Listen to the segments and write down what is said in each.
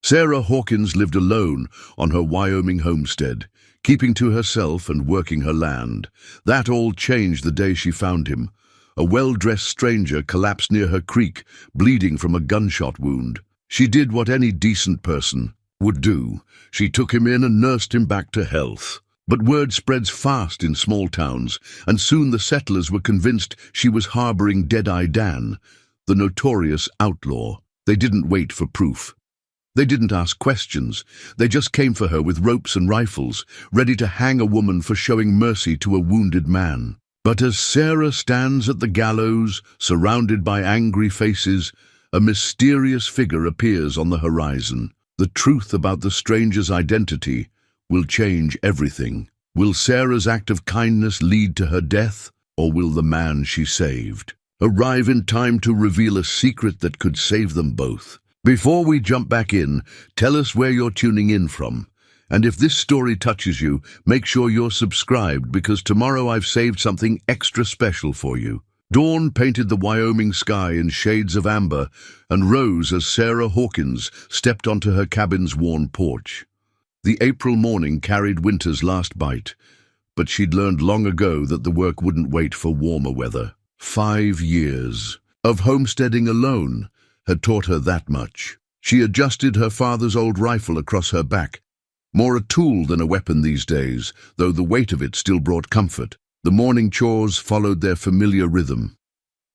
Sarah Hawkins lived alone on her Wyoming homestead, keeping to herself and working her land. That all changed the day she found him. A well-dressed stranger collapsed near her creek, bleeding from a gunshot wound. She did what any decent person would do. She took him in and nursed him back to health. But word spreads fast in small towns, and soon the settlers were convinced she was harboring Deadeye Dan, the notorious outlaw. They didn't wait for proof. They didn't ask questions. They just came for her with ropes and rifles, ready to hang a woman for showing mercy to a wounded man. But as Sarah stands at the gallows, surrounded by angry faces, a mysterious figure appears on the horizon. The truth about the stranger's identity will change everything. Will Sarah's act of kindness lead to her death, or will the man she saved arrive in time to reveal a secret that could save them both? Before we jump back in, tell us where you're tuning in from. And if this story touches you, make sure you're subscribed, because tomorrow I've saved something extra special for you. Dawn painted the Wyoming sky in shades of amber and rose as Sarah Hawkins stepped onto her cabin's worn porch. The April morning carried winter's last bite, but she'd learned long ago that the work wouldn't wait for warmer weather. 5 years of homesteading alone had taught her that much. She adjusted her father's old rifle across her back, more a tool than a weapon these days, though the weight of it still brought comfort. The morning chores followed their familiar rhythm.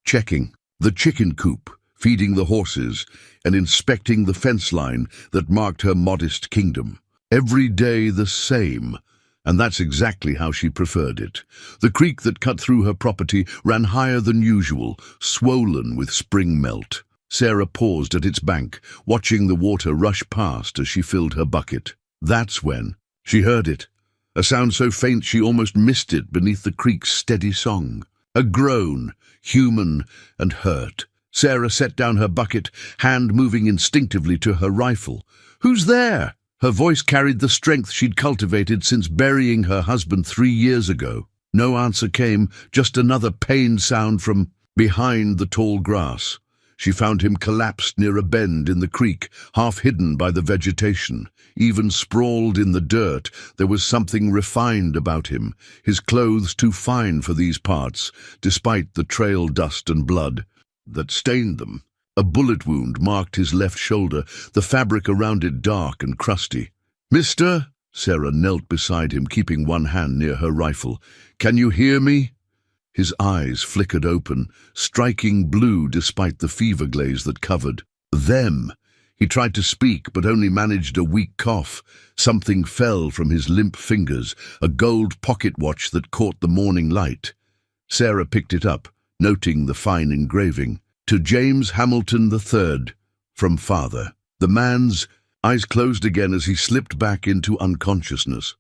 Checking the chicken coop, feeding the horses, and inspecting the fence line that marked her modest kingdom. Every day the same, and that's exactly how she preferred it. The creek that cut through her property ran higher than usual, swollen with spring melt. Sarah paused at its bank, watching the water rush past as she filled her bucket. That's when she heard it, a sound so faint she almost missed it beneath the creek's steady song. A groan, human and hurt. Sarah set down her bucket, hand moving instinctively to her rifle. "Who's there?" Her voice carried the strength she'd cultivated since burying her husband 3 years ago. No answer came, just another pained sound from behind the tall grass. She found him collapsed near a bend in the creek, half hidden by the vegetation. Even sprawled in the dirt, there was something refined about him, his clothes too fine for these parts, despite the trail dust and blood that stained them. A bullet wound marked his left shoulder, the fabric around it dark and crusty. "Mister?" Sarah knelt beside him, keeping one hand near her rifle. "Can you hear me?" His eyes flickered open, striking blue despite the fever glaze that covered them. He tried to speak, but only managed a weak cough. Something fell from his limp fingers, a gold pocket watch that caught the morning light. Sarah picked it up, noting the fine engraving. "To James Hamilton III, from Father." The man's eyes closed again as he slipped back into unconsciousness.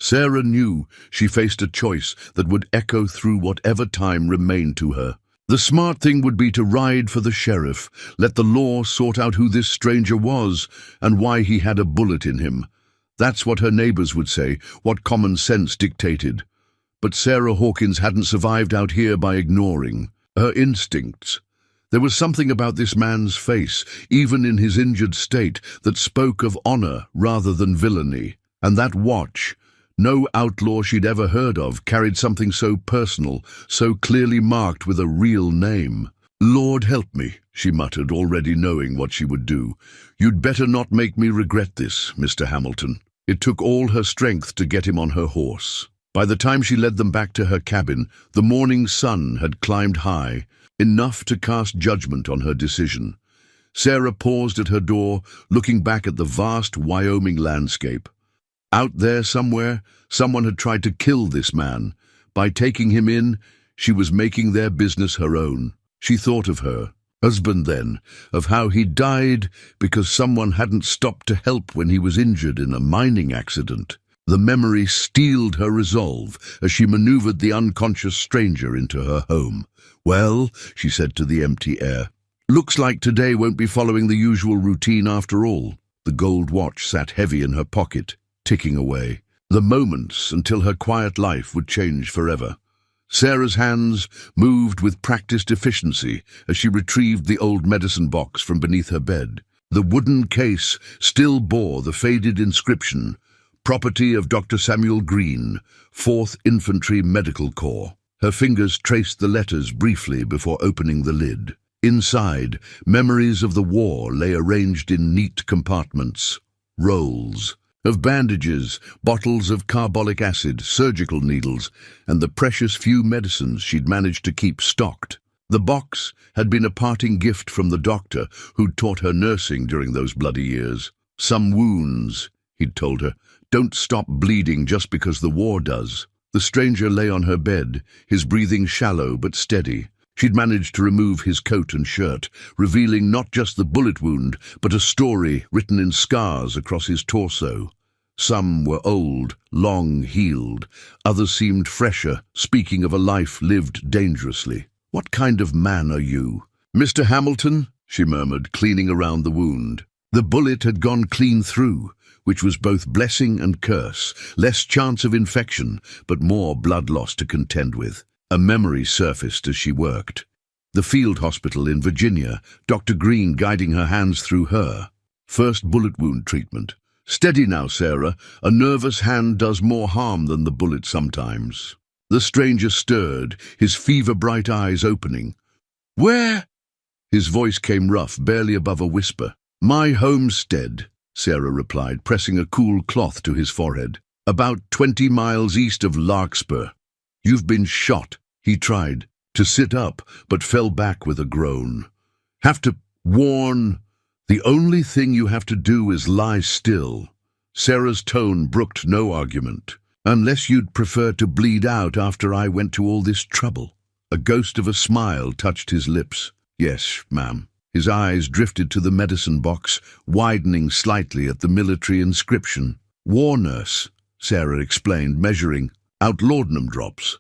Sarah knew she faced a choice that would echo through whatever time remained to her. The smart thing would be to ride for the sheriff, let the law sort out who this stranger was and why he had a bullet in him. That's what her neighbors would say, what common sense dictated. But Sarah Hawkins hadn't survived out here by ignoring her instincts. There was something about this man's face, even in his injured state, that spoke of honor rather than villainy. And that watch, no outlaw she'd ever heard of, carried something so personal, so clearly marked with a real name. "Lord help me," she muttered, already knowing what she would do. "You'd better not make me regret this, Mr. Hamilton." It took all her strength to get him on her horse. By the time she led them back to her cabin, the morning sun had climbed high, enough to cast judgment on her decision. Sarah paused at her door, looking back at the vast Wyoming landscape. Out there somewhere, someone had tried to kill this man. By taking him in, she was making their business her own. She thought of her husband then, of how he died because someone hadn't stopped to help when he was injured in a mining accident. The memory steeled her resolve as she maneuvered the unconscious stranger into her home. "Well," she said to the empty air, "looks like today won't be following the usual routine after all." The gold watch sat heavy in her pocket, ticking away. The moments until her quiet life would change forever. Sarah's hands moved with practiced efficiency as she retrieved the old medicine box from beneath her bed. The wooden case still bore the faded inscription, "Property of Dr. Samuel Green, 4th Infantry Medical Corps." Her fingers traced the letters briefly before opening the lid. Inside, memories of the war lay arranged in neat compartments. Rolls of bandages, bottles of carbolic acid, surgical needles, and the precious few medicines she'd managed to keep stocked. The box had been a parting gift from the doctor who'd taught her nursing during those bloody years. "Some wounds," he'd told her, "don't stop bleeding just because the war does." The stranger lay on her bed, his breathing shallow but steady. She'd managed to remove his coat and shirt, revealing not just the bullet wound, but a story written in scars across his torso. Some were old, long-healed. Others seemed fresher, speaking of a life lived dangerously. "What kind of man are you?" "Mr. Hamilton," she murmured, cleaning around the wound. The bullet had gone clean through, which was both blessing and curse. Less chance of infection, but more blood loss to contend with. A memory surfaced as she worked. The field hospital in Virginia, Dr. Green guiding her hands through her. First bullet wound treatment. "Steady now, Sarah. A nervous hand does more harm than the bullet sometimes." The stranger stirred, his fever-bright eyes opening. "Where?" His voice came rough, barely above a whisper. "My homestead," Sarah replied, pressing a cool cloth to his forehead. "About 20 miles east of Larkspur. You've been shot." He tried to sit up, but fell back with a groan. "Have to warn. The only thing you have to do is lie still." Sarah's tone brooked no argument. "Unless you'd prefer to bleed out after I went to all this trouble." A ghost of a smile touched his lips. "Yes, ma'am." His eyes drifted to the medicine box, widening slightly at the military inscription. "War nurse," Sarah explained, measuring out laudanum drops.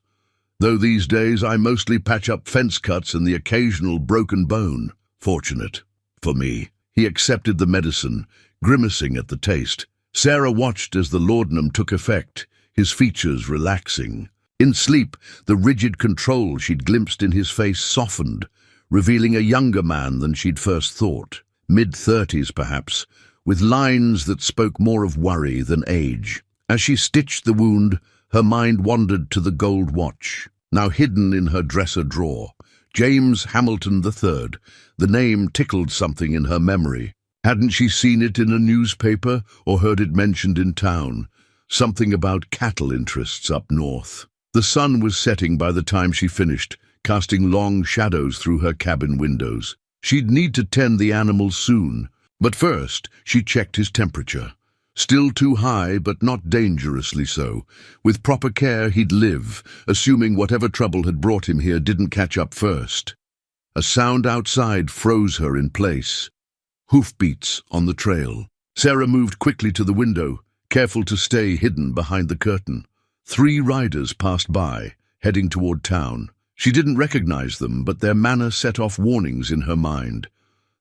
"Though these days I mostly patch up fence cuts and the occasional broken bone. Fortunate for me." He accepted the medicine, grimacing at the taste. Sarah watched as the laudanum took effect, his features relaxing. In sleep, the rigid control she'd glimpsed in his face softened, revealing a younger man than she'd first thought. Mid-30s, perhaps, with lines that spoke more of worry than age. As she stitched the wound, her mind wandered to the gold watch, now hidden in her dresser drawer. James Hamilton III. The name tickled something in her memory. Hadn't she seen it in a newspaper or heard it mentioned in town? Something about cattle interests up north. The sun was setting by the time she finished, casting long shadows through her cabin windows. She'd need to tend the animals soon, but first she checked his temperature. Still too high, but not dangerously so. With proper care, he'd live, assuming whatever trouble had brought him here didn't catch up first. A sound outside froze her in place. Hoofbeats on the trail. Sarah moved quickly to the window, careful to stay hidden behind the curtain. 3 riders passed by, heading toward town. She didn't recognize them, but their manner set off warnings in her mind.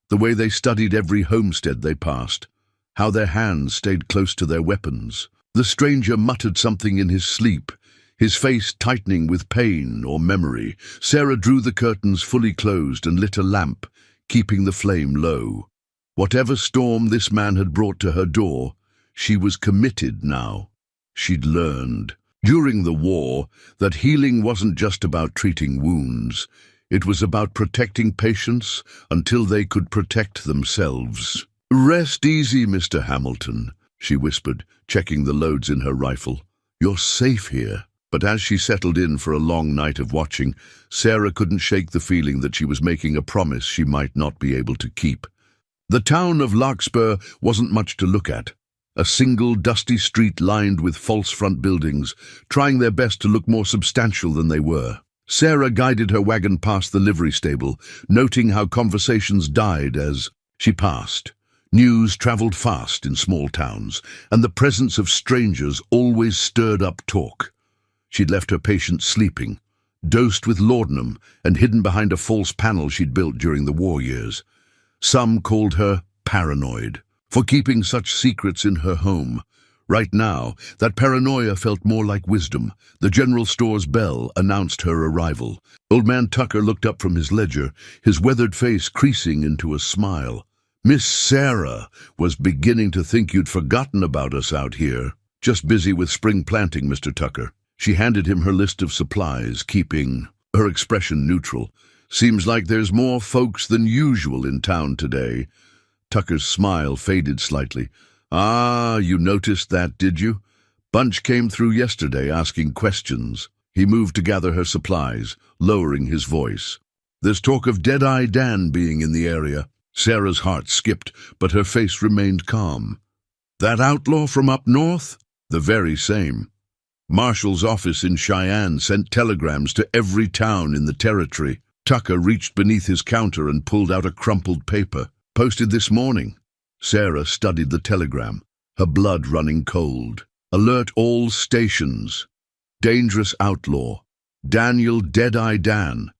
The way they studied every homestead they passed, how their hands stayed close to their weapons. The stranger muttered something in his sleep, his face tightening with pain or memory. Sarah drew the curtains fully closed and lit a lamp, keeping the flame low. Whatever storm this man had brought to her door, she was committed now. She'd learned, during the war, that healing wasn't just about treating wounds. It was about protecting patients until they could protect themselves. "Rest easy, Mr. Hamilton," she whispered, checking the loads in her rifle. "You're safe here." But as she settled in for a long night of watching, Sarah couldn't shake the feeling that she was making a promise she might not be able to keep. The town of Larkspur wasn't much to look at. A single dusty street lined with false front buildings, trying their best to look more substantial than they were. Sarah guided her wagon past the livery stable, noting how conversations died as she passed. News traveled fast in small towns, and the presence of strangers always stirred up talk. She'd left her patient sleeping, dosed with laudanum and hidden behind a false panel she'd built during the war years. Some called her paranoid for keeping such secrets in her home. Right now, that paranoia felt more like wisdom. The general store's bell announced her arrival. Old Man Tucker looked up from his ledger, his weathered face creasing into a smile. Miss Sarah was beginning to think you'd forgotten about us out here. Just busy with spring planting, Mr. Tucker. She handed him her list of supplies, keeping her expression neutral. Seems like there's more folks than usual in town today. Tucker's smile faded slightly. Ah, you noticed that, did you? Bunch came through yesterday asking questions. He moved to gather her supplies, lowering his voice. There's talk of Dead-Eye Dan being in the area. Sarah's heart skipped, but her face remained calm. That outlaw from up north? The very same. Marshall's office in Cheyenne sent telegrams to every town in the territory. Tucker reached beneath his counter and pulled out a crumpled paper. Posted this morning. Sarah studied the telegram, her blood running cold. Alert all stations. Dangerous outlaw. Daniel Dead-Eye Dan.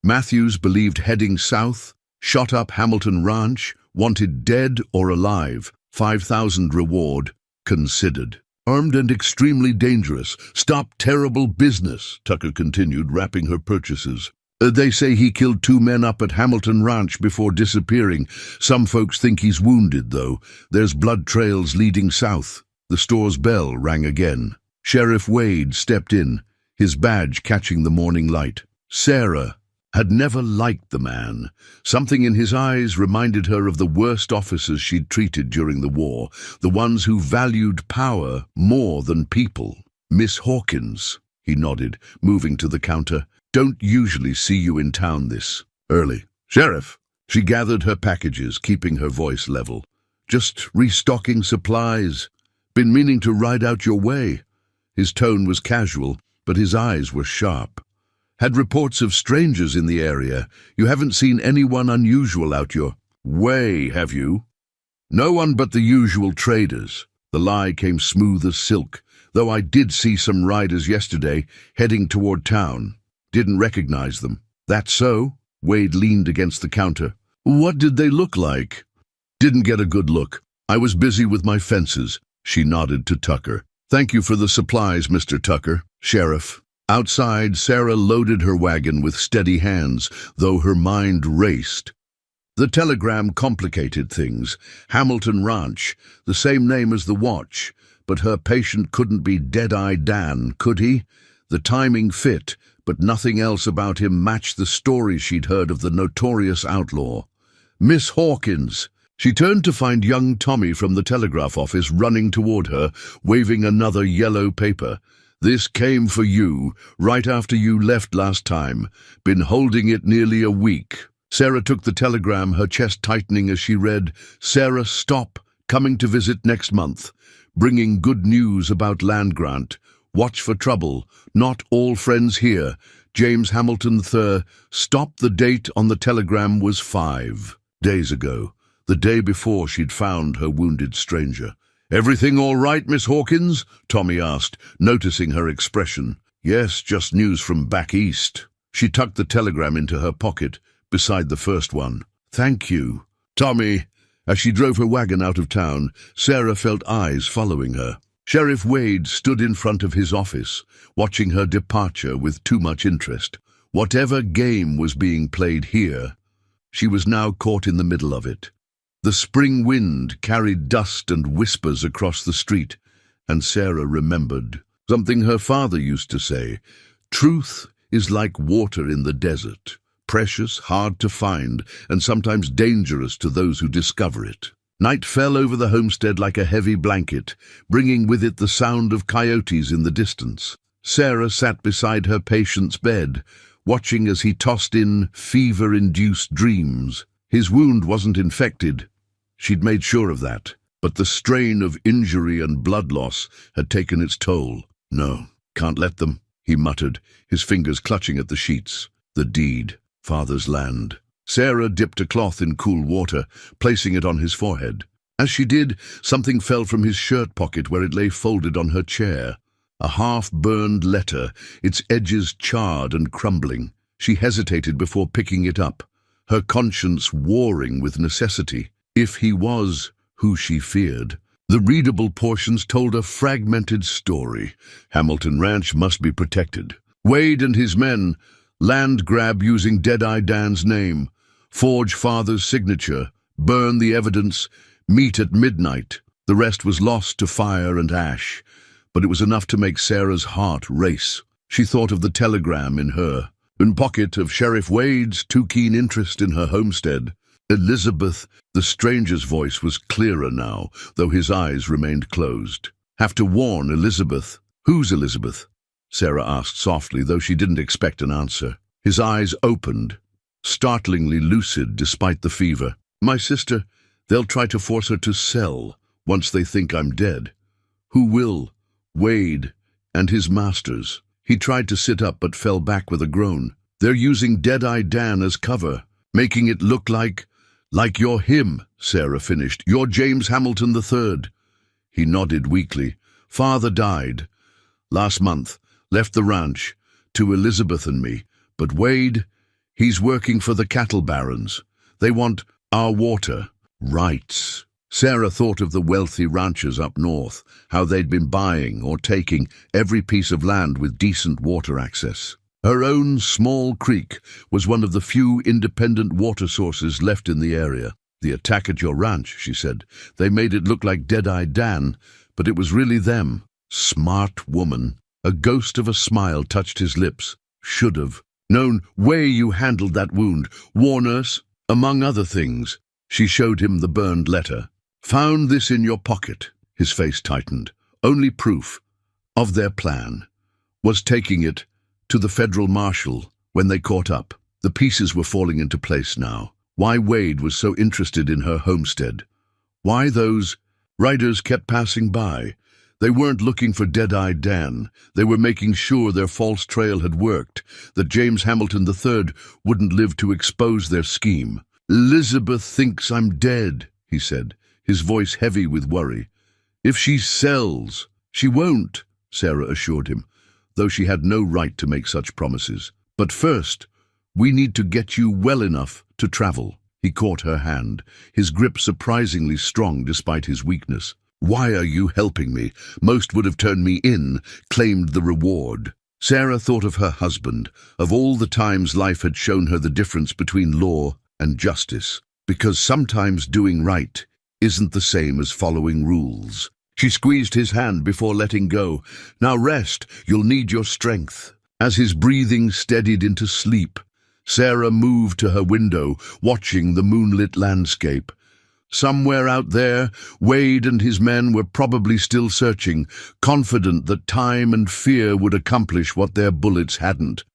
Matthews believed heading south. Shot up Hamilton Ranch. Wanted dead or alive. 5,000 reward. Considered. Armed and extremely dangerous. Stop terrible business, Tucker continued, wrapping her purchases. They say he killed 2 men up at Hamilton Ranch before disappearing. Some folks think he's wounded, though. There's blood trails leading south. The store's bell rang again. Sheriff Wade stepped in, his badge catching the morning light. Sarah had never liked the man. Something in his eyes reminded her of the worst officers she'd treated during the war, the ones who valued power more than people. Miss Hawkins, he nodded, moving to the counter. Don't usually see you in town this early. Sheriff. She gathered her packages, keeping her voice level. Just restocking supplies. Been meaning to ride out your way. His tone was casual, but his eyes were sharp. Had reports of strangers in the area. You haven't seen anyone unusual out your way, have you? No one but the usual traders. The lie came smooth as silk, though I did see some riders yesterday heading toward town. Didn't recognize them. That's so? Wade leaned against the counter. What did they look like? Didn't get a good look. I was busy with my fences. She nodded to Tucker. Thank you for the supplies, Mr. Tucker. Sheriff. Outside, Sarah loaded her wagon with steady hands, though her mind raced. The telegram complicated things. Hamilton Ranch, the same name as the watch, but her patient couldn't be Dead-Eye Dan, could he? The timing fit, but nothing else about him matched the story she'd heard of the notorious outlaw. Miss Hawkins. She turned to find young Tommy from the telegraph office running toward her, waving another yellow paper. This came for you, right after you left last time. Been holding it nearly a week. Sarah took the telegram, her chest tightening as she read, Sarah, stop. Coming to visit next month. Bringing good news about land grant. Watch for trouble. Not all friends here. James Hamilton III. Stop. The date on the telegram was 5 days ago. The day before she'd found her wounded stranger. Everything all right, Miss Hawkins? Tommy asked, noticing her expression. Yes, just news from back east. She tucked the telegram into her pocket, beside the first one. Thank you. Tommy. As she drove her wagon out of town, Sarah felt eyes following her. Sheriff Wade stood in front of his office, watching her departure with too much interest. Whatever game was being played here, she was now caught in the middle of it. The spring wind carried dust and whispers across the street, and Sarah remembered something her father used to say. Truth is like water in the desert, precious, hard to find, and sometimes dangerous to those who discover it. Night fell over the homestead like a heavy blanket, bringing with it the sound of coyotes in the distance. Sarah sat beside her patient's bed, watching as he tossed in fever-induced dreams. His wound wasn't infected. She'd made sure of that, but the strain of injury and blood loss had taken its toll. No, can't let them, he muttered, his fingers clutching at the sheets. The deed, father's land. Sarah dipped a cloth in cool water, placing it on his forehead. As she did, something fell from his shirt pocket where it lay folded on her chair. A half-burned letter, its edges charred and crumbling. She hesitated before picking it up, her conscience warring with necessity. If he was who she feared. The readable portions told a fragmented story. Hamilton Ranch must be protected. Wade and his men, land grab using Dead-Eye Dan's name, forge father's signature, burn the evidence, meet at midnight. The rest was lost to fire and ash, but it was enough to make Sarah's heart race. She thought of the telegram in her pocket of Sheriff Wade's too keen interest in her homestead. Elizabeth, the stranger's voice was clearer now, though his eyes remained closed. Have to warn Elizabeth. Who's Elizabeth? Sarah asked softly, though she didn't expect an answer. His eyes opened, startlingly lucid despite the fever. My sister. They'll try to force her to sell once they think I'm dead. Who will? Wade and his masters. He tried to sit up but fell back with a groan. They're using Dead-Eye Dan as cover, making it look like you're him, Sarah finished. You're James Hamilton III. He nodded weakly. Father died last month, left the ranch to Elizabeth and me. But Wade, he's working for the cattle barons. They want our water rights. Sarah thought of the wealthy ranchers up north, how they'd been buying or taking every piece of land with decent water access. Her own small creek was one of the few independent water sources left in the area. The attack at your ranch, she said. They made it look like Dead-Eye Dan, but it was really them. Smart woman. A ghost of a smile touched his lips. Should have known way you handled that wound. Warn us, among other things. She showed him the burned letter. Found this in your pocket. His face tightened. Only proof of their plan was taking it to the federal marshal when they caught up. The pieces were falling into place now. Why Wade was so interested in her homestead. Why those riders kept passing by. They weren't looking for Dead-Eye Dan. They were making sure their false trail had worked, that James Hamilton III wouldn't live to expose their scheme. Elizabeth thinks I'm dead, he said, his voice heavy with worry. If she sells, she won't, Sarah assured him, though she had no right to make such promises. But first, we need to get you well enough to travel. He caught her hand, his grip surprisingly strong despite his weakness. Why are you helping me? Most would have turned me in, claimed the reward. Sarah thought of her husband, of all the times life had shown her the difference between law and justice, because sometimes doing right isn't the same as following rules. She squeezed his hand before letting go. Now rest, you'll need your strength. As his breathing steadied into sleep, Sarah moved to her window, watching the moonlit landscape. Somewhere out there, Wade and his men were probably still searching, confident that time and fear would accomplish what their bullets hadn't.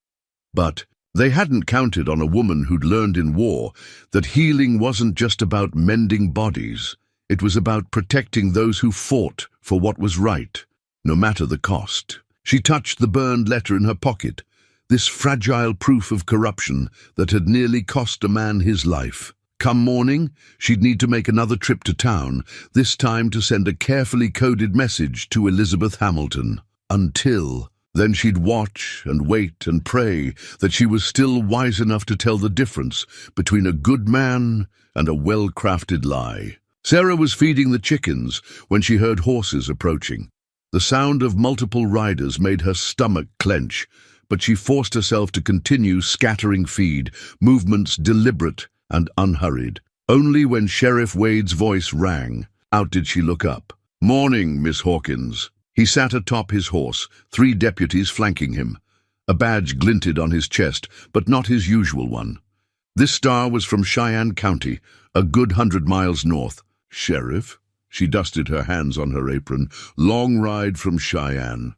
But they hadn't counted on a woman who'd learned in war that healing wasn't just about mending bodies. It was about protecting those who fought for what was right, no matter the cost. She touched the burned letter in her pocket, this fragile proof of corruption that had nearly cost a man his life. Come morning, she'd need to make another trip to town, this time to send a carefully coded message to Elizabeth Hamilton. Until then she'd watch and wait and pray that she was still wise enough to tell the difference between a good man and a well-crafted lie. Sarah was feeding the chickens when she heard horses approaching. The sound of multiple riders made her stomach clench, but she forced herself to continue scattering feed, movements deliberate and unhurried. Only when Sheriff Wade's voice rang out did she look up. Morning, Miss Hawkins. He sat atop his horse, 3 deputies flanking him. A badge glinted on his chest, but not his usual one. This star was from Cheyenne County, a good 100 miles north. Sheriff? She dusted her hands on her apron. Long ride from Cheyenne.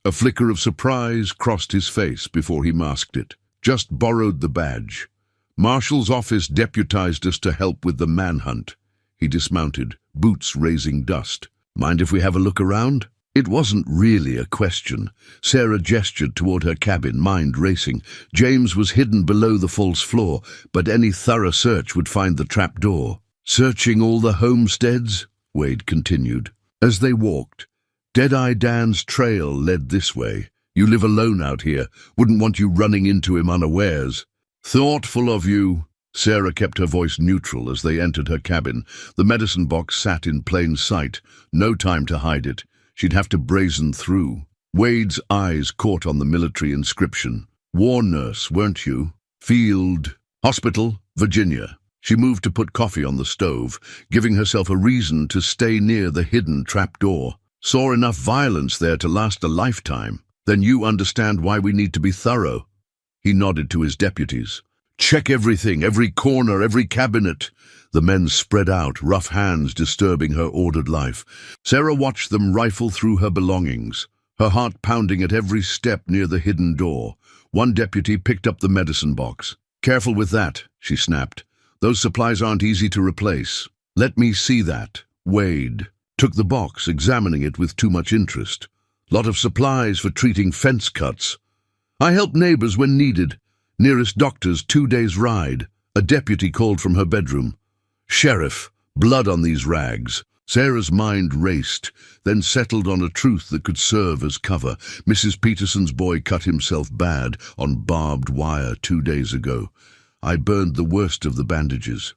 A flicker of surprise crossed his face before he masked it. Just borrowed the badge. Marshal's office deputized us to help with the manhunt. He dismounted, boots raising dust. Mind if we have a look around? It wasn't really a question. Sarah gestured toward her cabin, mind racing. James was hidden below the false floor, but any thorough search would find the trap door. Searching all the homesteads? Wade continued. As they walked, Dead-Eye Dan's trail led this way. You live alone out here. Wouldn't want you running into him unawares. Thoughtful of you. Sarah kept her voice neutral as they entered her cabin. The medicine box sat in plain sight. No time to hide it. She'd have to brazen through. Wade's eyes caught on the military inscription. War nurse, weren't you? Field Hospital, Virginia. She moved to put coffee on the stove, giving herself a reason to stay near the hidden trapdoor. Saw enough violence there to last a lifetime. Then you understand why we need to be thorough. He nodded to his deputies. Check everything, every corner, every cabinet. The men spread out, rough hands disturbing her ordered life. Sarah watched them rifle through her belongings, her heart pounding at every step near the hidden door. One deputy picked up the medicine box. Careful with that, she snapped. Those supplies aren't easy to replace. Let me see that. Wade took the box, examining it with too much interest. Lot of supplies for treating fence cuts. I help neighbors when needed. Nearest doctor's 2 days' ride. A deputy called from her bedroom. Sheriff, blood on these rags. Sarah's mind raced, then settled on a truth that could serve as cover. Mrs. Peterson's boy cut himself bad on barbed wire 2 days ago. I burned the worst of the bandages,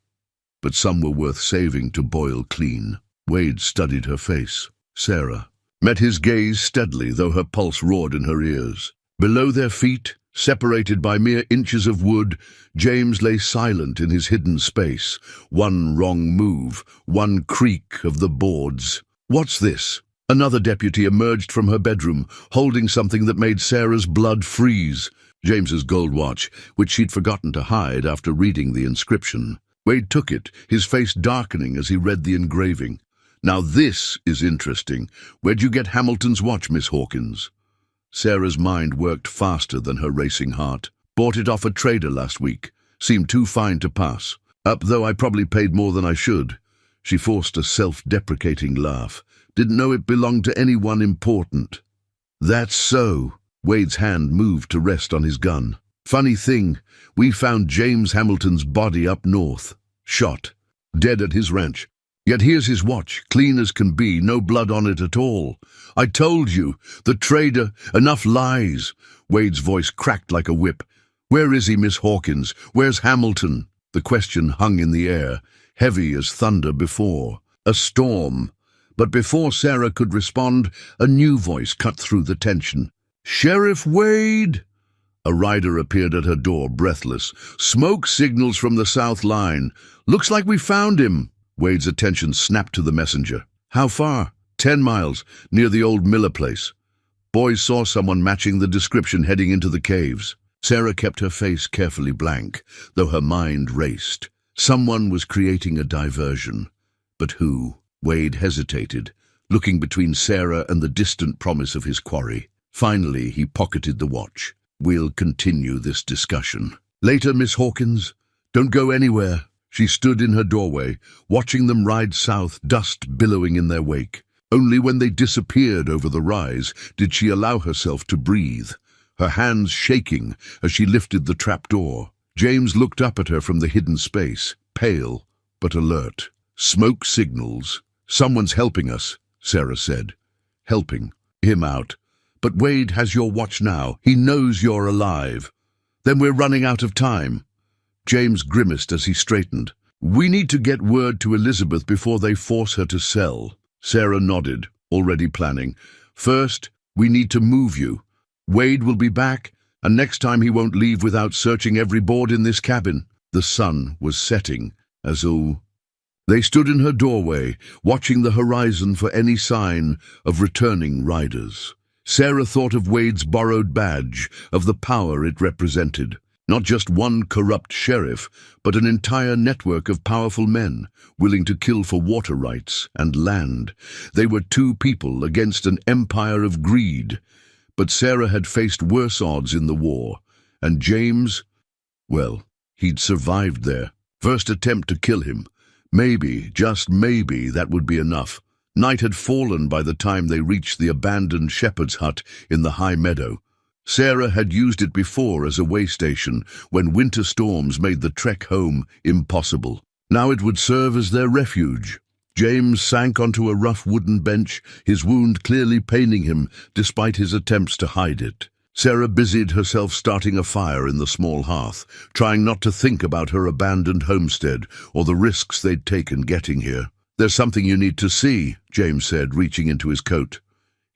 but some were worth saving to boil clean. Wade studied her face. Sarah met his gaze steadily, though her pulse roared in her ears. Below their feet, separated by mere inches of wood, James lay silent in his hidden space. One wrong move, one creak of the boards. What's this? Another deputy emerged from her bedroom, holding something that made Sarah's blood freeze. James's gold watch, which she'd forgotten to hide after reading the inscription. Wade took it, his face darkening as he read the engraving. Now this is interesting. Where'd you get Hamilton's watch, Miss Hawkins? Sarah's mind worked faster than her racing heart. Bought it off a trader last week. Seemed too fine to pass. Up, though I probably paid more than I should. She forced a self-deprecating laugh. Didn't know it belonged to anyone important. That's so. Wade's hand moved to rest on his gun. Funny thing, we found James Hamilton's body up north. Shot. Dead at his ranch. Yet here's his watch, clean as can be, no blood on it at all. I told you, the trader, enough lies. Wade's voice cracked like a whip. Where is he, Miss Hawkins? Where's Hamilton? The question hung in the air, heavy as thunder before. A storm. But before Sarah could respond, a new voice cut through the tension. Sheriff Wade! A rider appeared at her door, breathless. Smoke signals from the south line. Looks like we found him. Wade's attention snapped to the messenger. How far? 10 miles, near the old Miller place. Boys saw someone matching the description heading into the caves. Sarah kept her face carefully blank, though her mind raced. Someone was creating a diversion. But who? Wade hesitated, looking between Sarah and the distant promise of his quarry. Finally, he pocketed the watch. We'll continue this discussion. Later, Miss Hawkins. Don't go anywhere. She stood in her doorway, watching them ride south, dust billowing in their wake. Only when they disappeared over the rise did she allow herself to breathe, her hands shaking as she lifted the trapdoor. James looked up at her from the hidden space, pale but alert. Smoke signals. Someone's helping us, Sarah said. Helping him out. But Wade has your watch now. He knows you're alive. Then we're running out of time. James grimaced as he straightened. We need to get word to Elizabeth before they force her to sell. Sarah nodded, already planning. First, we need to move you. Wade will be back, and next time he won't leave without searching every board in this cabin. The sun was setting, as they stood in her doorway, watching the horizon for any sign of returning riders. Sarah thought of Wade's borrowed badge, of the power it represented. Not just one corrupt sheriff, but an entire network of powerful men, willing to kill for water rights and land. They were two people against an empire of greed. But Sarah had faced worse odds in the war, and James, well, he'd survived there. First attempt to kill him. Maybe, just maybe, that would be enough. Night had fallen by the time they reached the abandoned shepherd's hut in the high meadow. Sarah had used it before as a way station when winter storms made the trek home impossible. Now it would serve as their refuge. James sank onto a rough wooden bench, his wound clearly paining him despite his attempts to hide it. Sarah busied herself starting a fire in the small hearth, trying not to think about her abandoned homestead or the risks they'd taken getting here. There's something you need to see, James said, reaching into his coat.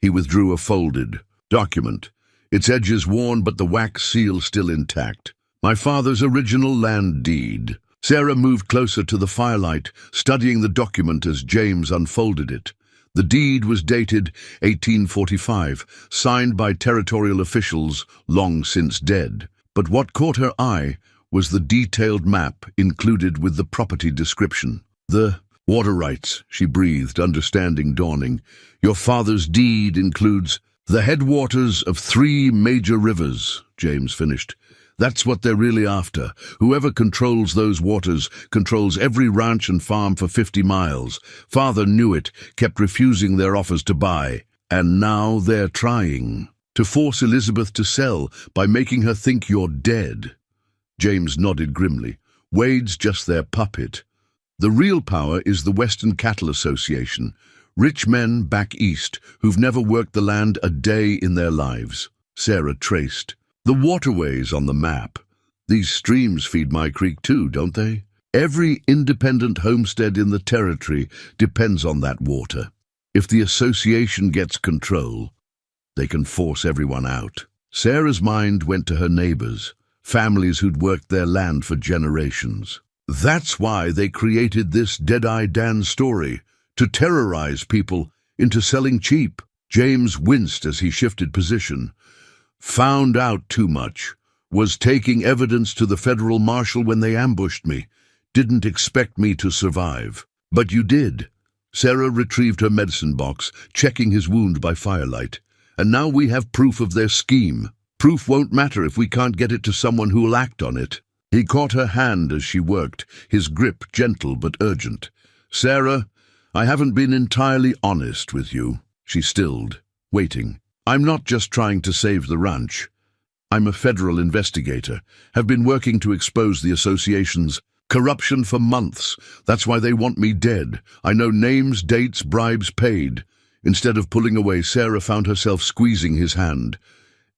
He withdrew a folded document. Its edges worn, but the wax seal still intact. My father's original land deed. Sarah moved closer to the firelight, studying the document as James unfolded it. The deed was dated 1845, signed by territorial officials long since dead. But what caught her eye was the detailed map included with the property description. "The water rights," she breathed, understanding dawning. "Your father's deed includes the headwaters of 3 major rivers," James finished. "That's what they're really after. Whoever controls those waters controls every ranch and farm for 50 miles. Father knew it, kept refusing their offers to buy. And now they're trying to force Elizabeth to sell by making her think you're dead." James nodded grimly. "Wade's just their puppet. The real power is the Western Cattle Association. Rich men back east who've never worked the land a day in their lives." Sarah traced the waterways on the map. "These streams feed my creek too, don't they? Every independent homestead in the territory depends on that water. If the association gets control, they can force everyone out." Sarah's mind went to her neighbors, families who'd worked their land for generations. That's why they created this Deadeye Dan story, to terrorize people into selling cheap. James winced as he shifted position. "Found out too much. Was taking evidence to the federal marshal when they ambushed me. Didn't expect me to survive." "But you did." Sarah retrieved her medicine box, checking his wound by firelight. "And now we have proof of their scheme. Proof won't matter if we can't get it to someone who'll act on it." He caught her hand as she worked, his grip gentle but urgent. "Sarah, I haven't been entirely honest with you." She stilled, waiting. "I'm not just trying to save the ranch. I'm a federal investigator, have been working to expose the association's corruption for months. That's why they want me dead. I know names, dates, bribes paid." Instead of pulling away, Sarah found herself squeezing his hand.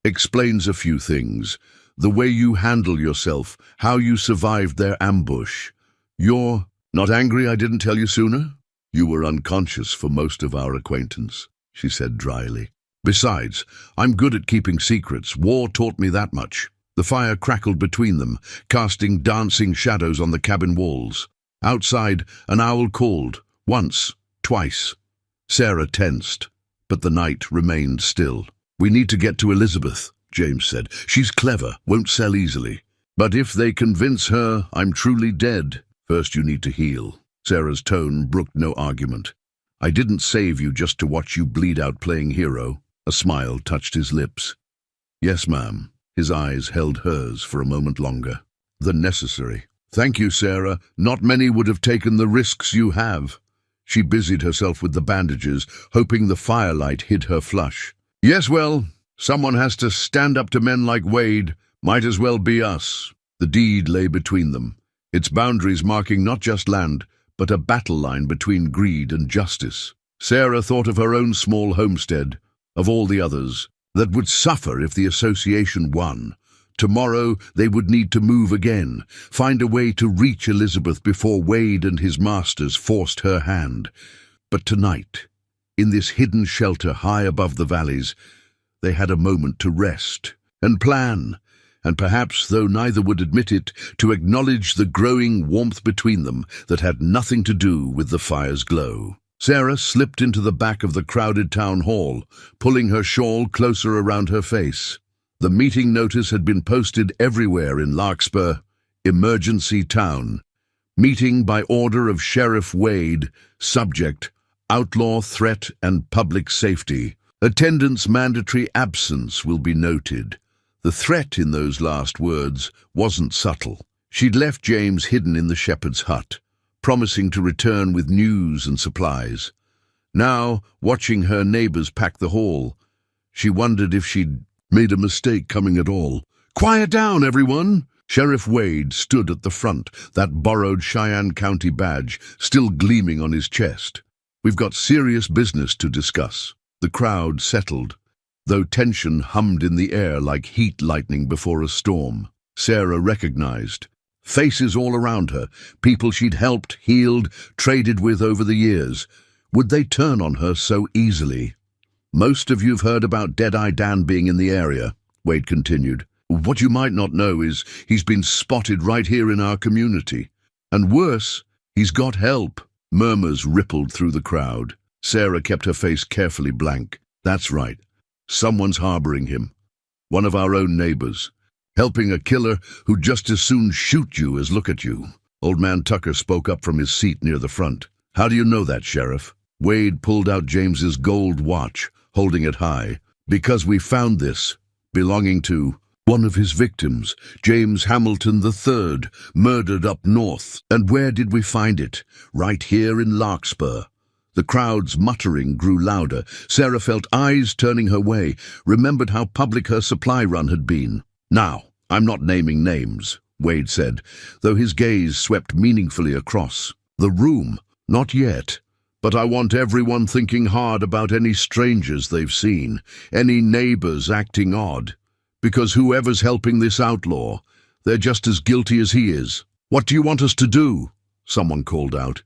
"Explains a few things. The way you handle yourself, how you survived their ambush. You're not angry I didn't tell you sooner? You were unconscious for most of our acquaintance," she said dryly. "Besides, I'm good at keeping secrets. War taught me that much." The fire crackled between them, casting dancing shadows on the cabin walls. Outside, an owl called, once, twice. Sarah tensed, but the night remained still. "We need to get to Elizabeth," James said. "She's clever, won't sell easily. But if they convince her I'm truly dead, first you need to heal." Sarah's tone brooked no argument. "I didn't save you just to watch you bleed out playing hero." A smile touched his lips. "Yes, ma'am." His eyes held hers for a moment longer. "The necessary." "Thank you, Sarah. Not many would have taken the risks you have." She busied herself with the bandages, hoping the firelight hid her flush. "Yes, well, someone has to stand up to men like Wade. Might as well be us." The deed lay between them, its boundaries marking not just land, but a battle line between greed and justice. Sarah thought of her own small homestead, of all the others, that would suffer if the association won. Tomorrow they would need to move again, find a way to reach Elizabeth before Wade and his masters forced her hand. But tonight, in this hidden shelter high above the valleys, they had a moment to rest and plan, and perhaps, though neither would admit it, to acknowledge the growing warmth between them that had nothing to do with the fire's glow. Sarah slipped into the back of the crowded town hall, pulling her shawl closer around her face. The meeting notice had been posted everywhere in Larkspur, Emergency Town. Meeting by order of Sheriff Wade, subject, outlaw threat and public safety. Attendance mandatory absence will be noted. The threat in those last words wasn't subtle. She'd left James hidden in the shepherd's hut, promising to return with news and supplies. Now, watching her neighbors pack the hall, she wondered if she'd made a mistake coming at all. "Quiet down, everyone!" Sheriff Wade stood at the front, that borrowed Cheyenne County badge still gleaming on his chest. "We've got serious business to discuss." The crowd settled, though tension hummed in the air like heat lightning before a storm. Sarah recognized faces all around her, people she'd helped, healed, traded with over the years. Would they turn on her so easily? "Most of you've heard about Deadeye Dan being in the area," Wade continued. "What you might not know is he's been spotted right here in our community. And worse, he's got help. Murmurs rippled through the crowd. Sarah kept her face carefully blank. That's right. Someone's harboring him. One of our own neighbors. Helping a killer who'd just as soon shoot you as look at you. Old man Tucker spoke up from his seat near the front. How do you know that, Sheriff? Wade pulled out James's gold watch, holding it high. Because we found this, belonging to one of his victims, James Hamilton III, murdered up north. And where did we find it? Right here in Larkspur. The crowd's muttering grew louder. Sarah felt eyes turning her way, remembered how public her supply run had been. Now, I'm not naming names, Wade said, though his gaze swept meaningfully across the room. Not yet. But I want everyone thinking hard about any strangers they've seen, any neighbors acting odd. Because whoever's helping this outlaw, they're just as guilty as he is. What do you want us to do? Someone called out.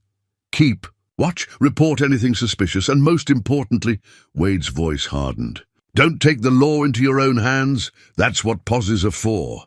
Keep, watch, report anything suspicious, and most importantly, Wade's voice hardened. Don't take the law into your own hands. That's what poses are for.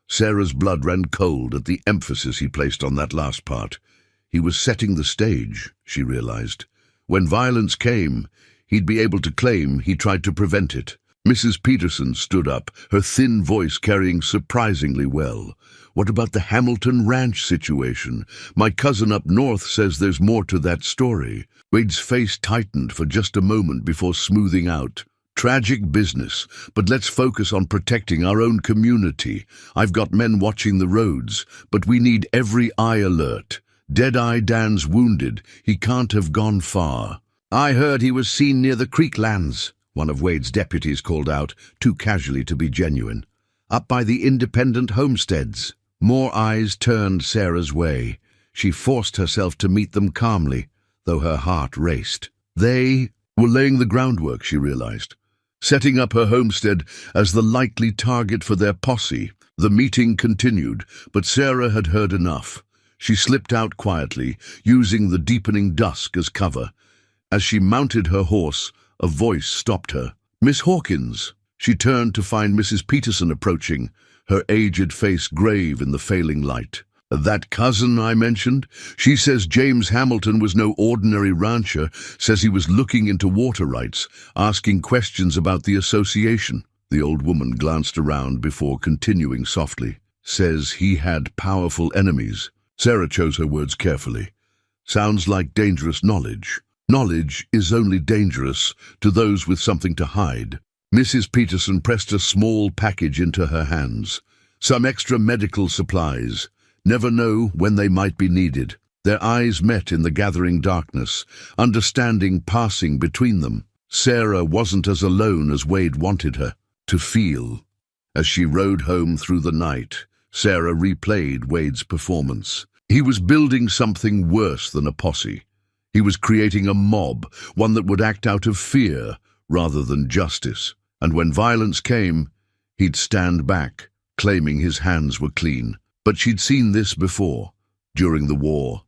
Sarah's blood ran cold at the emphasis he placed on that last part. He was setting the stage, she realized. When violence came, he'd be able to claim he tried to prevent it. Mrs. Peterson stood up, her thin voice carrying surprisingly well. What about the Hamilton Ranch situation? My cousin up north says there's more to that story. Wade's face tightened for just a moment before smoothing out. Tragic business, but let's focus on protecting our own community. I've got men watching the roads, but we need every eye alert. Deadeye Dan's wounded. He can't have gone far. I heard he was seen near the Creeklands, one of Wade's deputies called out, too casually to be genuine. Up by the independent homesteads. More eyes turned Sarah's way. She forced herself to meet them calmly, though her heart raced. They were laying the groundwork, she realized, setting up her homestead as the likely target for their posse. The meeting continued, but Sarah had heard enough. She slipped out quietly, using the deepening dusk as cover. As she mounted her horse, a voice stopped her. Miss Hawkins. She turned to find Mrs. Peterson approaching, her aged face grave in the failing light. That cousin I mentioned? She says James Hamilton was no ordinary rancher, says he was looking into water rights, asking questions about the association. The old woman glanced around before continuing softly. Says he had powerful enemies. Sarah chose her words carefully. Sounds like dangerous knowledge. Knowledge is only dangerous to those with something to hide. Mrs. Peterson pressed a small package into her hands. Some extra medical supplies. Never know when they might be needed. Their eyes met in the gathering darkness, understanding passing between them. Sarah wasn't as alone as Wade wanted her to feel. As she rode home through the night, Sarah replayed Wade's performance. He was building something worse than a posse. He was creating a mob, one that would act out of fear rather than justice. And when violence came, he'd stand back, claiming his hands were clean. But she'd seen this before, during the war.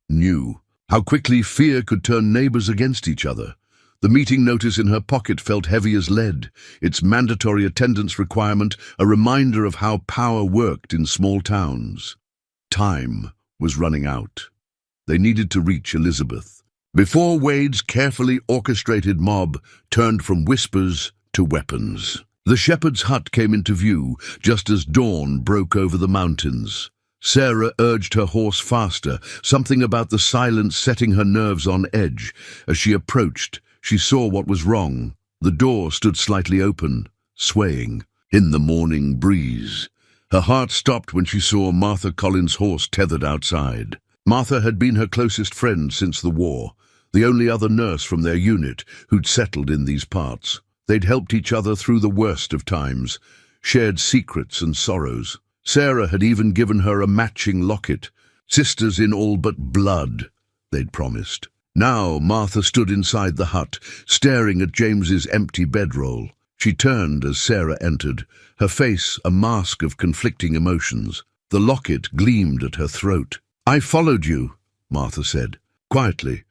Knew how quickly fear could turn neighbors against each other. The meeting notice in her pocket felt heavy as lead, its mandatory attendance requirement a reminder of how power worked in small towns. Time was running out. They needed to reach Elizabeth before Wade's carefully orchestrated mob turned from whispers to weapons. The shepherd's hut came into view just as dawn broke over the mountains. Sarah urged her horse faster, something about the silence setting her nerves on edge. As she approached, she saw what was wrong. The door stood slightly open, swaying in the morning breeze. Her heart stopped when she saw Martha Collins' horse tethered outside. Martha had been her closest friend since the war, the only other nurse from their unit who'd settled in these parts. They'd helped each other through the worst of times, shared secrets and sorrows. Sarah had even given her a matching locket, sisters in all but blood, they'd promised. Now Martha stood inside the hut, staring at James's empty bedroll. She turned as Sarah entered, her face a mask of conflicting emotions. The locket gleamed at her throat. I followed you, Martha said, quietly.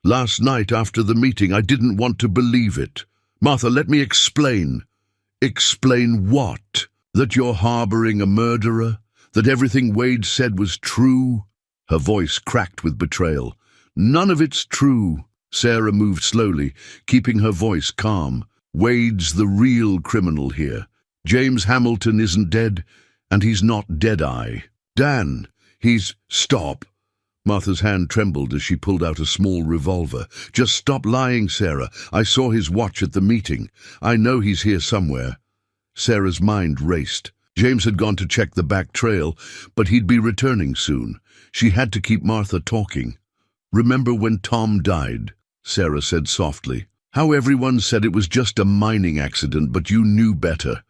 Last night after the meeting I didn't want to believe it. Martha, let me explain. Explain what? That you're harboring a murderer? That everything Wade said was true? Her voice cracked with betrayal. "None of it's true." Sarah moved slowly, keeping her voice calm. "Wade's the real criminal here. James Hamilton isn't dead, and he's not Deadeye. Dan, he's—" "Stop." Martha's hand trembled as she pulled out a small revolver. "Just stop lying, Sarah. I saw his watch at the meeting. I know he's here somewhere." Sarah's mind raced. James had gone to check the back trail, but he'd be returning soon. She had to keep Martha talking. "Remember when Tom died?" Sarah said softly. "How everyone said it was just a mining accident, but you knew better.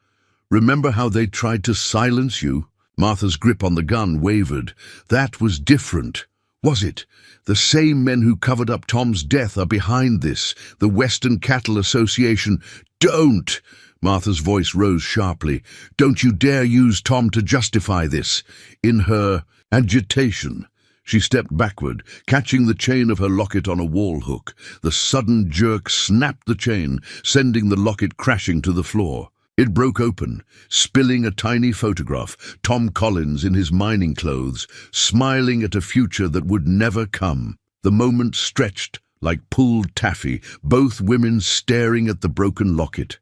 Remember how they tried to silence you?" Martha's grip on the gun wavered. "That was different. Was it? The same men who covered up Tom's death are behind this. The Western Cattle Association." "Don't!" Martha's voice rose sharply. "Don't you dare use Tom to justify this." In her agitation, she stepped backward, catching the chain of her locket on a wall hook. The sudden jerk snapped the chain, sending the locket crashing to the floor. It broke open, spilling a tiny photograph, Tom Collins in his mining clothes, smiling at a future that would never come. The moment stretched like pulled taffy, both women staring at the broken locket.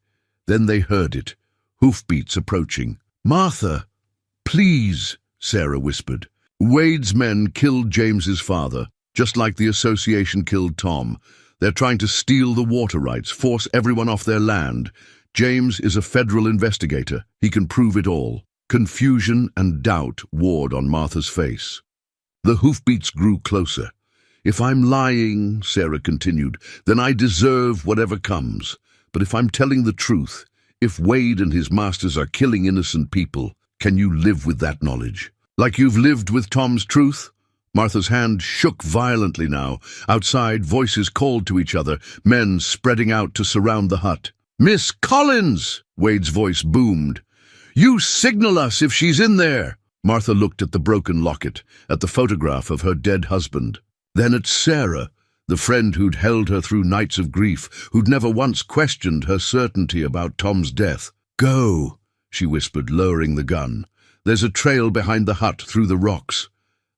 Then they heard it, hoofbeats approaching. "Martha, please," Sarah whispered. "Wade's men killed James's father, just like the association killed Tom. They're trying to steal the water rights, force everyone off their land. James is a federal investigator. He can prove it all." Confusion and doubt warred on Martha's face. The hoofbeats grew closer. "If I'm lying," Sarah continued, "then I deserve whatever comes. But if I'm telling the truth, if Wade and his masters are killing innocent people, can you live with that knowledge? Like you've lived with Tom's truth?" Martha's hand shook violently now. Outside, voices called to each other, men spreading out to surround the hut. "Miss Collins!" Wade's voice boomed. "You signal us if she's in there!" Martha looked at the broken locket, at the photograph of her dead husband. Then at Sarah, the friend who'd held her through nights of grief, who'd never once questioned her certainty about Tom's death. "Go," she whispered, lowering the gun. "There's a trail behind the hut through the rocks.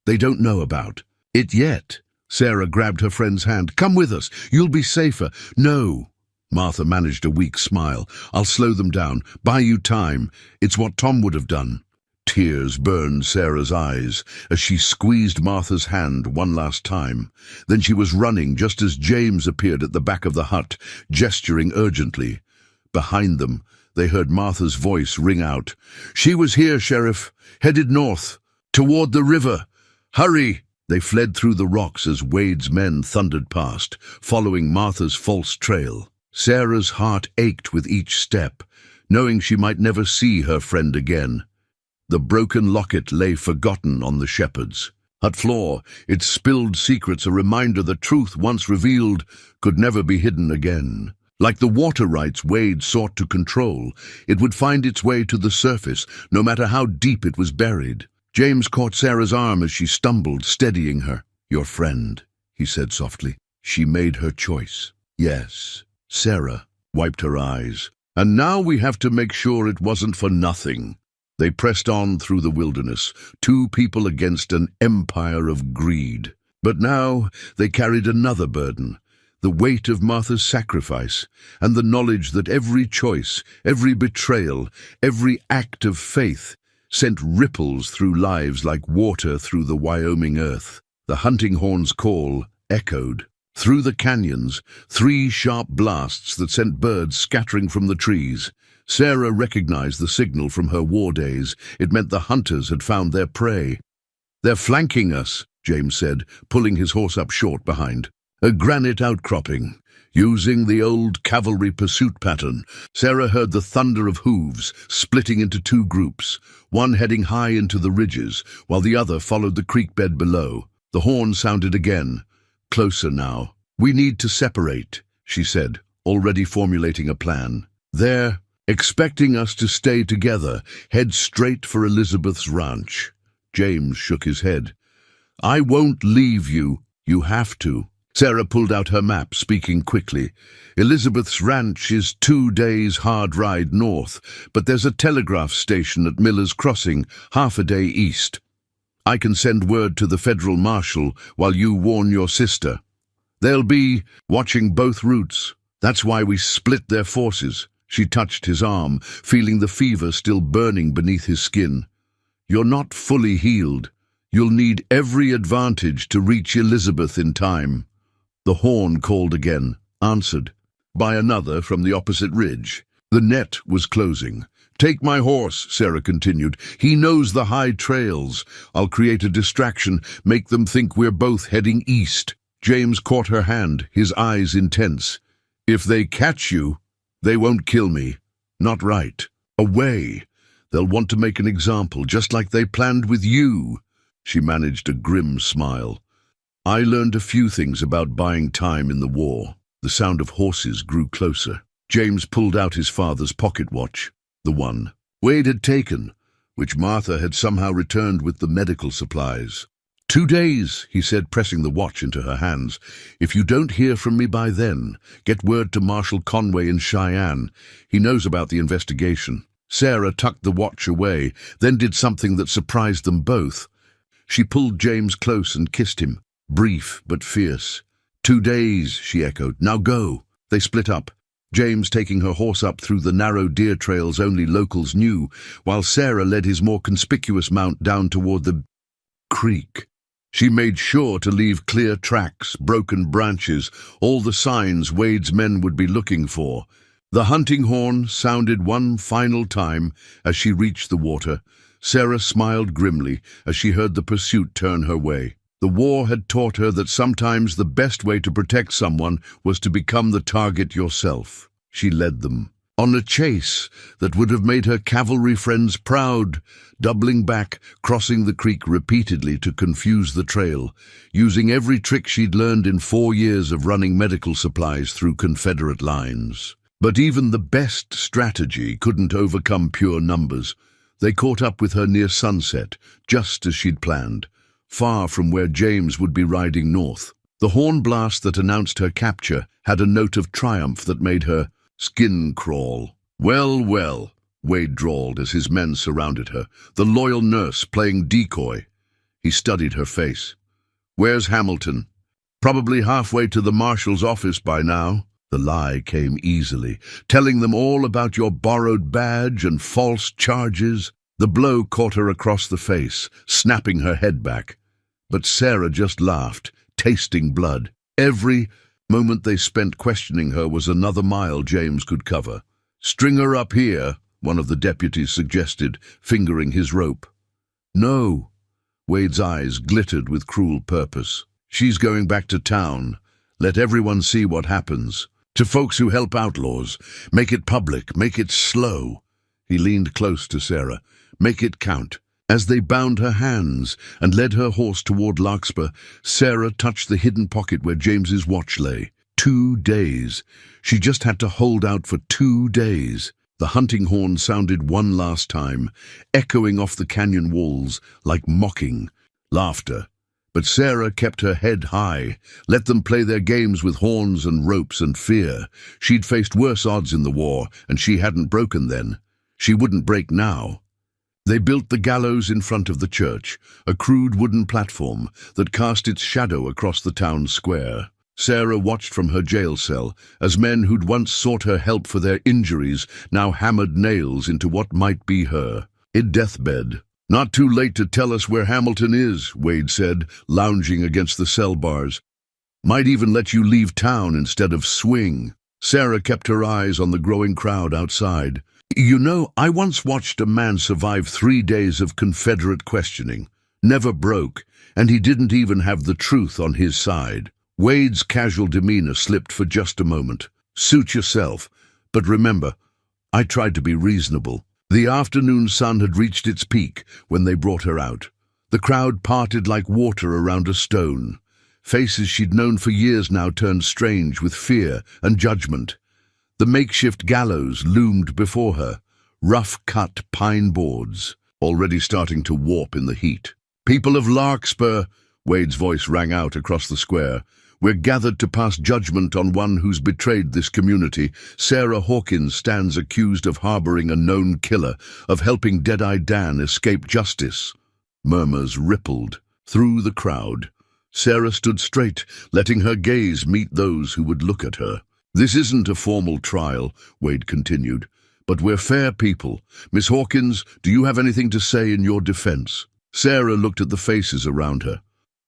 They don't know about it yet." Sarah grabbed her friend's hand. "Come with us. You'll be safer." "No." Martha managed a weak smile. "I'll slow them down, buy you time. It's what Tom would have done." Tears burned Sarah's eyes as she squeezed Martha's hand one last time. Then she was running just as James appeared at the back of the hut, gesturing urgently. Behind them, they heard Martha's voice ring out. "She was here, Sheriff, headed north, toward the river. Hurry!" They fled through the rocks as Wade's men thundered past, following Martha's false trail. Sarah's heart ached with each step, knowing she might never see her friend again. The broken locket lay forgotten on the shepherd's hut floor, its spilled secrets a reminder that truth once revealed could never be hidden again. Like the water rights Wade sought to control, it would find its way to the surface, no matter how deep it was buried. James caught Sarah's arm as she stumbled, steadying her. "Your friend," he said softly. "She made her choice." "Yes." Sarah wiped her eyes. "And now we have to make sure it wasn't for nothing." They pressed on through the wilderness, two people against an empire of greed. But now they carried another burden, the weight of Martha's sacrifice, and the knowledge that every choice, every betrayal, every act of faith sent ripples through lives like water through the Wyoming earth. The hunting horn's call echoed. Through the canyons, 3 sharp blasts that sent birds scattering from the trees. Sarah recognized the signal from her war days. It meant the hunters had found their prey. "They're flanking us," James said, pulling his horse up short behind. "A granite outcropping, using the old cavalry pursuit pattern." Sarah heard the thunder of hooves, splitting into 2 groups, one heading high into the ridges, while the other followed the creek bed below. The horn sounded again, closer now. "We need to separate," she said, already formulating a plan. "They're expecting us to stay together, head straight for Elizabeth's ranch." James shook his head. "I won't leave you. You have to." Sarah pulled out her map, speaking quickly. "Elizabeth's ranch is 2 days' hard ride north, but there's a telegraph station at Miller's Crossing, half a day east." I can send word to the federal marshal while you warn your sister. They'll be watching both routes. That's why we split their forces." She touched his arm, feeling the fever still burning beneath his skin. "You're not fully healed. You'll need every advantage to reach Elizabeth in time." The horn called again, answered by another from the opposite ridge. The net was closing. "Take my horse," Sarah continued. "He knows the high trails. I'll create a distraction, make them think we're both heading east." James caught her hand, his eyes intense. "If they catch you, they won't kill me. Not right. Away. They'll want to make an example, just like they planned with you." She managed a grim smile. "I learned a few things about buying time in the war." The sound of horses grew closer. James pulled out his father's pocket watch, the one Wade had taken, which Martha had somehow returned with the medical supplies. 2 days, he said, pressing the watch into her hands. "If you don't hear from me by then, get word to Marshal Conway in Cheyenne. He knows about the investigation." Sarah tucked the watch away, then did something that surprised them both. She pulled James close and kissed him, brief but fierce. 2 days, she echoed. "Now go." They split up, James taking her horse up through the narrow deer trails only locals knew, while Sarah led his more conspicuous mount down toward the creek. She made sure to leave clear tracks, broken branches, all the signs Wade's men would be looking for. The hunting horn sounded one final time as she reached the water. Sarah smiled grimly as she heard the pursuit turn her way. The war had taught her that sometimes the best way to protect someone was to become the target yourself. She led them on a chase that would have made her cavalry friends proud, doubling back, crossing the creek repeatedly to confuse the trail, using every trick she'd learned in 4 years of running medical supplies through Confederate lines. But even the best strategy couldn't overcome pure numbers. They caught up with her near sunset, just as she'd planned, far from where James would be riding north. The horn blast that announced her capture had a note of triumph that made her skin crawl. "Well, well," Wade drawled as his men surrounded her, the loyal nurse playing decoy. He studied her face. "Where's Hamilton?" "Probably halfway to the marshal's office by now." The lie came easily, telling them all about your borrowed badge and false charges. The blow caught her across the face, snapping her head back. But Sarah just laughed, tasting blood. Every moment they spent questioning her was another mile James could cover. "String her up here," one of the deputies suggested, fingering his rope. "No." Wade's eyes glittered with cruel purpose. "She's going back to town. Let everyone see what happens. To folks who help outlaws. Make it public, make it slow." He leaned close to Sarah. "Make it count." As they bound her hands and led her horse toward Larkspur, Sarah touched the hidden pocket where James's watch lay. 2 days. She just had to hold out for 2 days. The hunting horn sounded one last time, echoing off the canyon walls like mocking laughter. But Sarah kept her head high, let them play their games with horns and ropes and fear. She'd faced worse odds in the war, and she hadn't broken then. She wouldn't break now. They built the gallows in front of the church, a crude wooden platform that cast its shadow across the town square. Sarah watched from her jail cell as men who'd once sought her help for their injuries now hammered nails into what might be her deathbed. "Not too late to tell us where Hamilton is," Wade said, lounging against the cell bars. "Might even let you leave town instead of swing." Sarah kept her eyes on the growing crowd outside. "You know, I once watched a man survive 3 days of Confederate questioning. Never broke, and he didn't even have the truth on his side." Wade's casual demeanor slipped for just a moment. "Suit yourself, but remember, I tried to be reasonable." The afternoon sun had reached its peak when they brought her out. The crowd parted like water around a stone. Faces she'd known for years now turned strange with fear and judgment. The makeshift gallows loomed before her, rough-cut pine boards, already starting to warp in the heat. "People of Larkspur," Wade's voice rang out across the square, "we're gathered to pass judgment on one who's betrayed this community. Sarah Hawkins stands accused of harboring a known killer, of helping Dead-Eye Dan escape justice." Murmurs rippled through the crowd. Sarah stood straight, letting her gaze meet those who would look at her. "This isn't a formal trial," Wade continued, "but we're fair people. Miss Hawkins, do you have anything to say in your defense?" Sarah looked at the faces around her.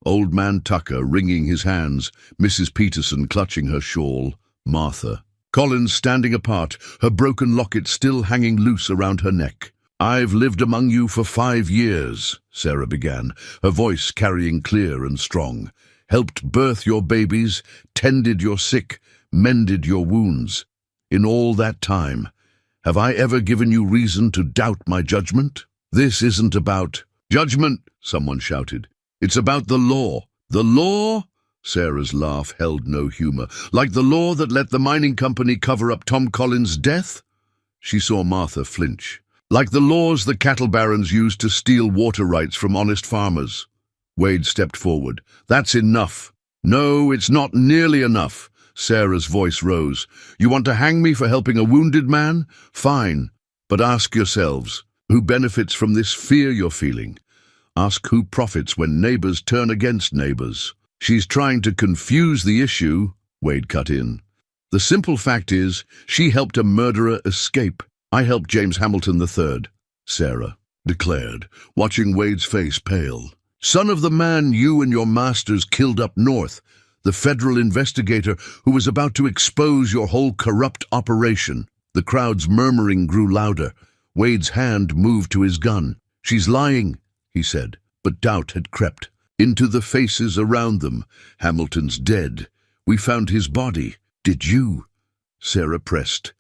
Old Man Tucker wringing his hands, Mrs. Peterson clutching her shawl, Martha. Collins standing apart, her broken locket still hanging loose around her neck. "I've lived among you for 5 years," Sarah began, her voice carrying clear and strong. "Helped birth your babies, tended your sick, mended your wounds. In all that time, have I ever given you reason to doubt my judgment? This isn't about judgment," someone shouted. "It's about the law." "The law?" Sarah's laugh held no humor. "Like the law that let the mining company cover up Tom Collins' death?" She saw Martha flinch. "Like the laws the cattle barons used to steal water rights from honest farmers." Wade stepped forward. "That's enough." "No, it's not nearly enough." Sarah's voice rose. "You want to hang me for helping a wounded man? Fine. But ask yourselves, who benefits from this fear you're feeling? Ask who profits when neighbors turn against neighbors." "She's trying to confuse the issue," Wade cut in. "The simple fact is, she helped a murderer escape. I helped James Hamilton III, Sarah declared, watching Wade's face pale. "Son of the man you and your masters killed up north, the federal investigator who was about to expose your whole corrupt operation." The crowd's murmuring grew louder. Wade's hand moved to his gun. "She's lying," he said, but doubt had crept into the faces around them. "Hamilton's dead. We found his body." "Did you?" Sarah pressed.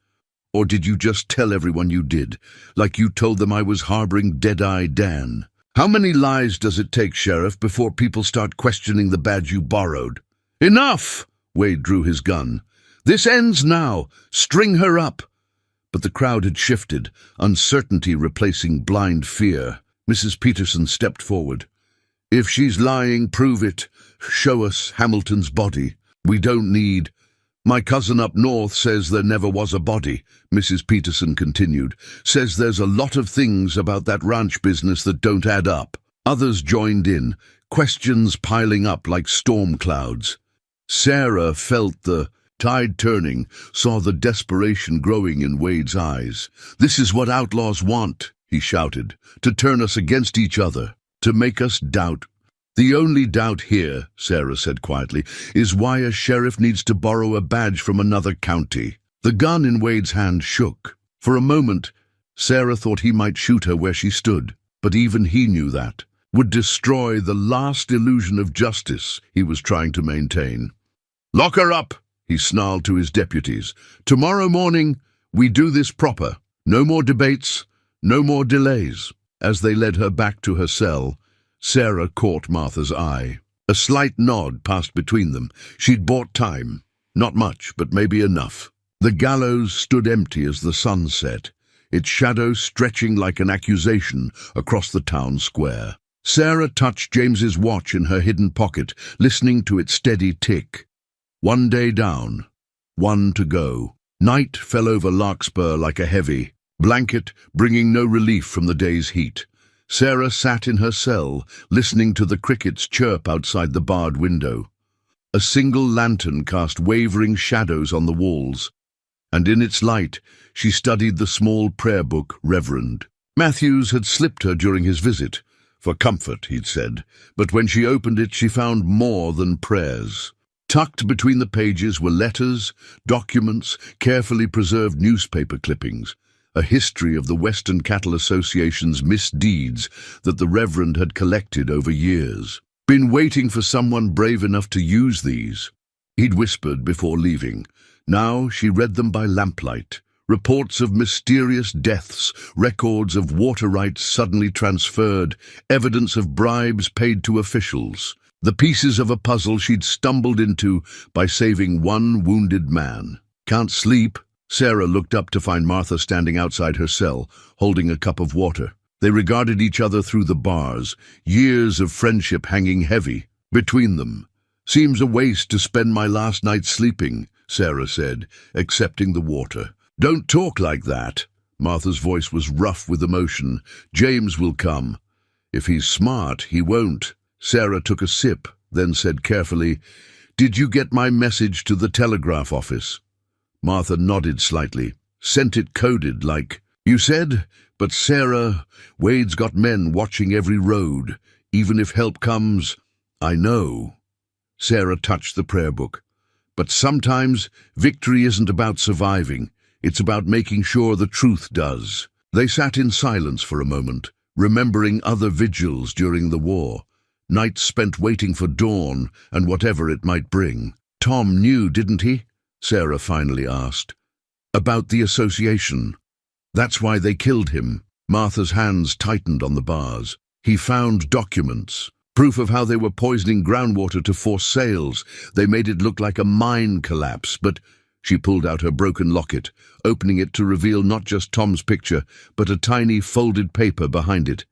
"Or did you just tell everyone you did, like you told them I was harboring Deadeye Dan? How many lies does it take, Sheriff, before people start questioning the badge you borrowed?" "Enough!" Wade drew his gun. "This ends now. String her up." But the crowd had shifted, uncertainty replacing blind fear. Mrs. Peterson stepped forward. "If she's lying, prove it. Show us Hamilton's body. We don't need—" "My cousin up north says there never was a body," Mrs. Peterson continued. "Says there's a lot of things about that ranch business that don't add up." Others joined in, questions piling up like storm clouds. Sarah felt the tide turning, saw the desperation growing in Wade's eyes. "This is what outlaws want," he shouted, "to turn us against each other, to make us doubt." "The only doubt here," Sarah said quietly, "is why a sheriff needs to borrow a badge from another county." The gun in Wade's hand shook. For a moment, Sarah thought he might shoot her where she stood, but even he knew that would destroy the last illusion of justice he was trying to maintain. "Lock her up," he snarled to his deputies. "Tomorrow morning, we do this proper. No more debates, no more delays." As they led her back to her cell, Sarah caught Martha's eye. A slight nod passed between them. She'd bought time. Not much, but maybe enough. The gallows stood empty as the sun set, its shadow stretching like an accusation across the town square. Sarah touched James's watch in her hidden pocket, listening to its steady tick. 1 day down, 1 to go. Night fell over Larkspur like a heavy blanket, bringing no relief from the day's heat. Sarah sat in her cell, listening to the crickets chirp outside the barred window. A single lantern cast wavering shadows on the walls, and in its light she studied the small prayer book Reverend. Matthews had slipped her during his visit. For comfort, he'd said, but when she opened it she found more than prayers. Tucked between the pages were letters, documents, carefully preserved newspaper clippings, a history of the Western Cattle Association's misdeeds that the Reverend had collected over years. "Been waiting for someone brave enough to use these," he'd whispered before leaving. Now she read them by lamplight. Reports of mysterious deaths, records of water rights suddenly transferred, evidence of bribes paid to officials. The pieces of a puzzle she'd stumbled into by saving one wounded man. "Can't sleep?" Sarah looked up to find Martha standing outside her cell, holding a cup of water. They regarded each other through the bars, years of friendship hanging heavy between them. "Seems a waste to spend my last night sleeping," Sarah said, accepting the water. "Don't talk like that." Martha's voice was rough with emotion. "James will come. If he's smart, he won't. Sarah took a sip, then said carefully, "Did you get my message to the telegraph office?" Martha nodded slightly. "Sent it coded like you said, but Sarah, Wade's got men watching every road. Even if help comes, I know." Sarah touched the prayer book. "But sometimes victory isn't about surviving. It's about making sure the truth does." They sat in silence for a moment, remembering other vigils during the war. Nights spent waiting for dawn and whatever it might bring. "Tom knew, didn't he?" Sarah finally asked. "About the association. That's why they killed him." Martha's hands tightened on the bars. "He found documents, proof of how they were poisoning groundwater to force sales. They made it look like a mine collapse, but—" She pulled out her broken locket, opening it to reveal not just Tom's picture, but a tiny folded paper behind it.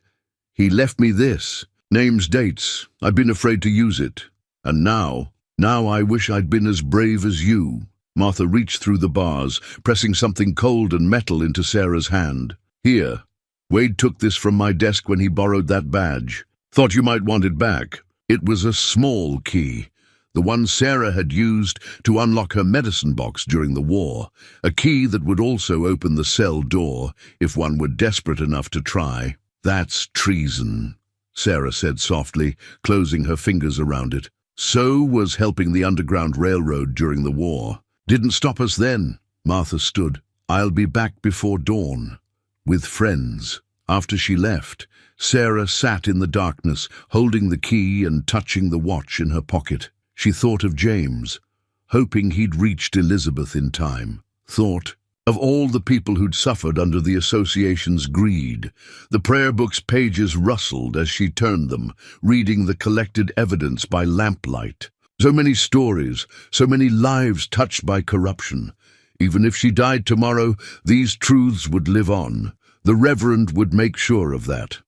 "He left me this. Names, dates. I've been afraid to use it. And now I wish I'd been as brave as you." Martha reached through the bars, pressing something cold and metal into Sarah's hand. "Here. Wade took this from my desk when he borrowed that badge. Thought you might want it back." It was a small key, the one Sarah had used to unlock her medicine box during the war, a key that would also open the cell door if one were desperate enough to try. "That's treason," Sarah said softly, closing her fingers around it. "So was helping the Underground Railroad during the war. Didn't stop us then." Martha stood. "I'll be back before dawn. With friends." After she left, Sarah sat in the darkness, holding the key and touching the watch in her pocket. She thought of James, hoping he'd reached Elizabeth in time. Thought of all the people who'd suffered under the association's greed. The prayer book's pages rustled as she turned them, reading the collected evidence by lamplight. So many stories, so many lives touched by corruption. Even if she died tomorrow, these truths would live on. The Reverend would make sure of that.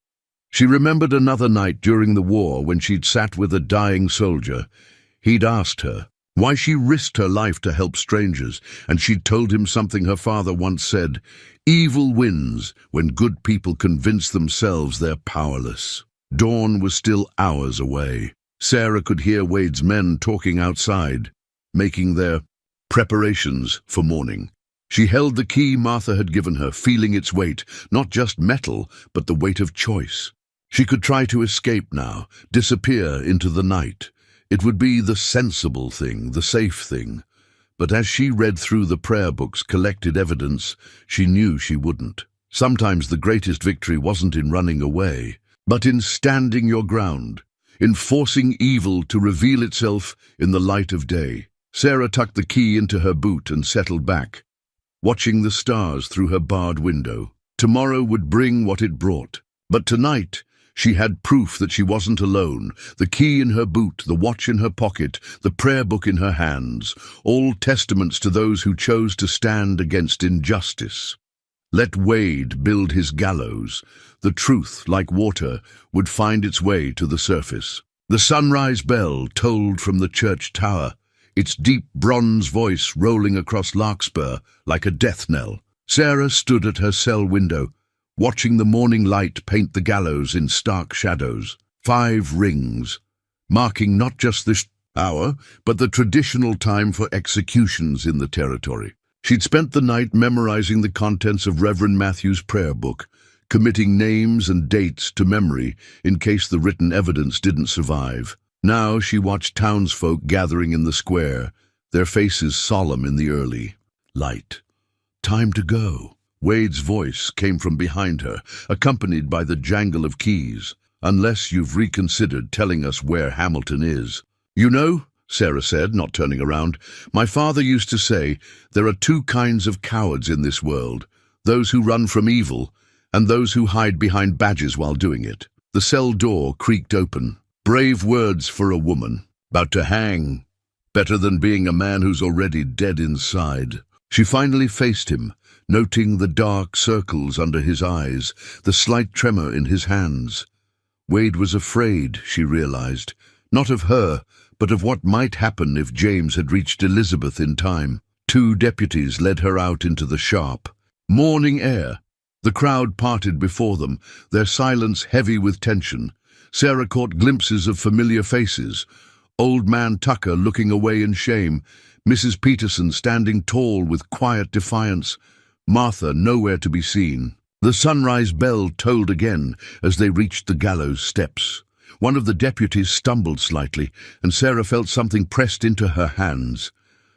She remembered another night during the war when she'd sat with a dying soldier. He'd asked her why she risked her life to help strangers, and she'd told him something her father once said: "Evil wins when good people convince themselves they're powerless." Dawn was still hours away. Sarah could hear Wade's men talking outside, making their preparations for morning. She held the key Martha had given her, feeling its weight, not just metal, but the weight of choice. She could try to escape now, disappear into the night. It would be the sensible thing, the safe thing. But as she read through the prayer book's collected evidence, she knew she wouldn't. Sometimes the greatest victory wasn't in running away, but in standing your ground, in forcing evil to reveal itself in the light of day. Sarah tucked the key into her boot and settled back, watching the stars through her barred window. Tomorrow would bring what it brought. But tonight, she had proof that she wasn't alone. The key in her boot, the watch in her pocket, the prayer book in her hands, all testaments to those who chose to stand against injustice. Let Wade build his gallows. The truth, like water, would find its way to the surface. The sunrise bell tolled from the church tower, its deep bronze voice rolling across Larkspur like a death knell. Sarah stood at her cell window, watching the morning light paint the gallows in stark shadows. 5 rings, marking not just this hour, but the traditional time for executions in the territory. She'd spent the night memorizing the contents of Reverend Matthew's prayer book, committing names and dates to memory in case the written evidence didn't survive. Now she watched townsfolk gathering in the square, their faces solemn in the early light. "Time to go." Wade's voice came from behind her, accompanied by the jangle of keys. "Unless you've reconsidered telling us where Hamilton is." "You know," Sarah said, not turning around, "my father used to say there are 2 kinds of cowards in this world, those who run from evil and those who hide behind badges while doing it." The cell door creaked open. Brave words for a woman, about to hang. Better than being a man who's already dead inside. She finally faced him, noting the dark circles under his eyes, the slight tremor in his hands. Wade was afraid, she realized, not of her, but of what might happen if James had reached Elizabeth in time. 2 deputies led her out into the sharp morning air. The crowd parted before them, their silence heavy with tension. Sarah caught glimpses of familiar faces. Old man Tucker looking away in shame, Mrs. Peterson standing tall with quiet defiance, Martha nowhere to be seen. The sunrise bell tolled again as they reached the gallows steps. One of the deputies stumbled slightly, and Sarah felt something pressed into her hands.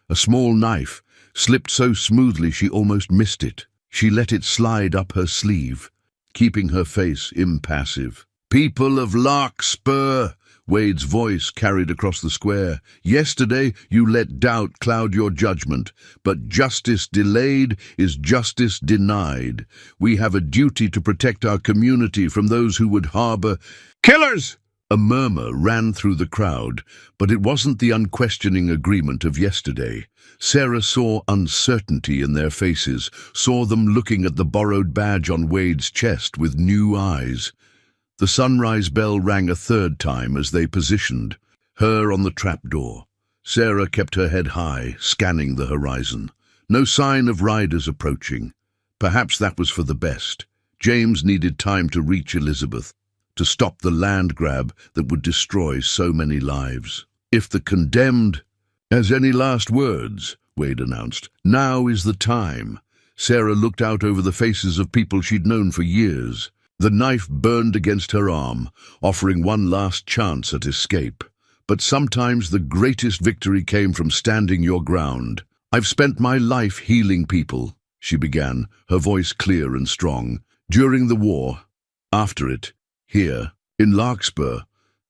A small knife, slipped so smoothly she almost missed it. She let it slide up her sleeve, keeping her face impassive. "People of Larkspur," Wade's voice carried across the square. "Yesterday you let doubt cloud your judgment, but justice delayed is justice denied. We have a duty to protect our community from those who would harbor killers." A murmur ran through the crowd, but it wasn't the unquestioning agreement of yesterday. Sarah saw uncertainty in their faces, saw them looking at the borrowed badge on Wade's chest with new eyes. The sunrise bell rang a third time as they positioned her on the trapdoor. Sarah kept her head high, scanning the horizon. No sign of riders approaching. Perhaps that was for the best. James needed time to reach Elizabeth, to stop the land grab that would destroy so many lives. "If the condemned has any last words," Wade announced, "now is the time." Sarah looked out over the faces of people she'd known for years. The knife burned against her arm, offering one last chance at escape. But sometimes the greatest victory came from standing your ground. "I've spent my life healing people," she began, her voice clear and strong. "During the war, after it, here, in Larkspur,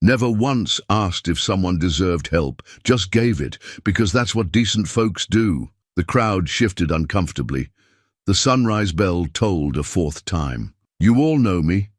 never once asked if someone deserved help, just gave it, because that's what decent folks do." The crowd shifted uncomfortably. The sunrise bell tolled a fourth time. "You all know me.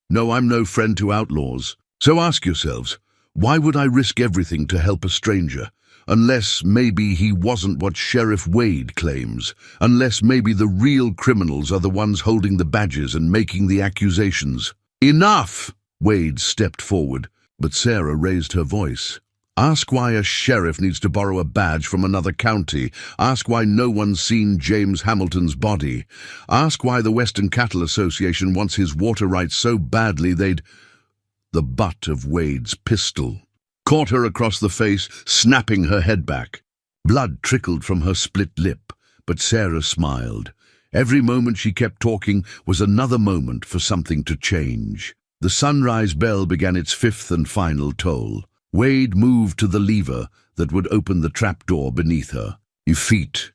No, I'm no friend to outlaws. So ask yourselves, why would I risk everything to help a stranger? Unless maybe he wasn't what Sheriff Wade claims. Unless maybe the real criminals are the ones holding the badges and making the accusations." "Enough!" Wade stepped forward, but Sarah raised her voice. "Ask why a sheriff needs to borrow a badge from another county. Ask why no one's seen James Hamilton's body. Ask why the Western Cattle Association wants his water rights so badly they'd—" The butt of Wade's pistol caught her across the face, snapping her head back. Blood trickled from her split lip, but Sarah smiled. Every moment she kept talking was another moment for something to change. The sunrise bell began its fifth and final toll. Wade moved to the lever that would open the trapdoor beneath her. Feet.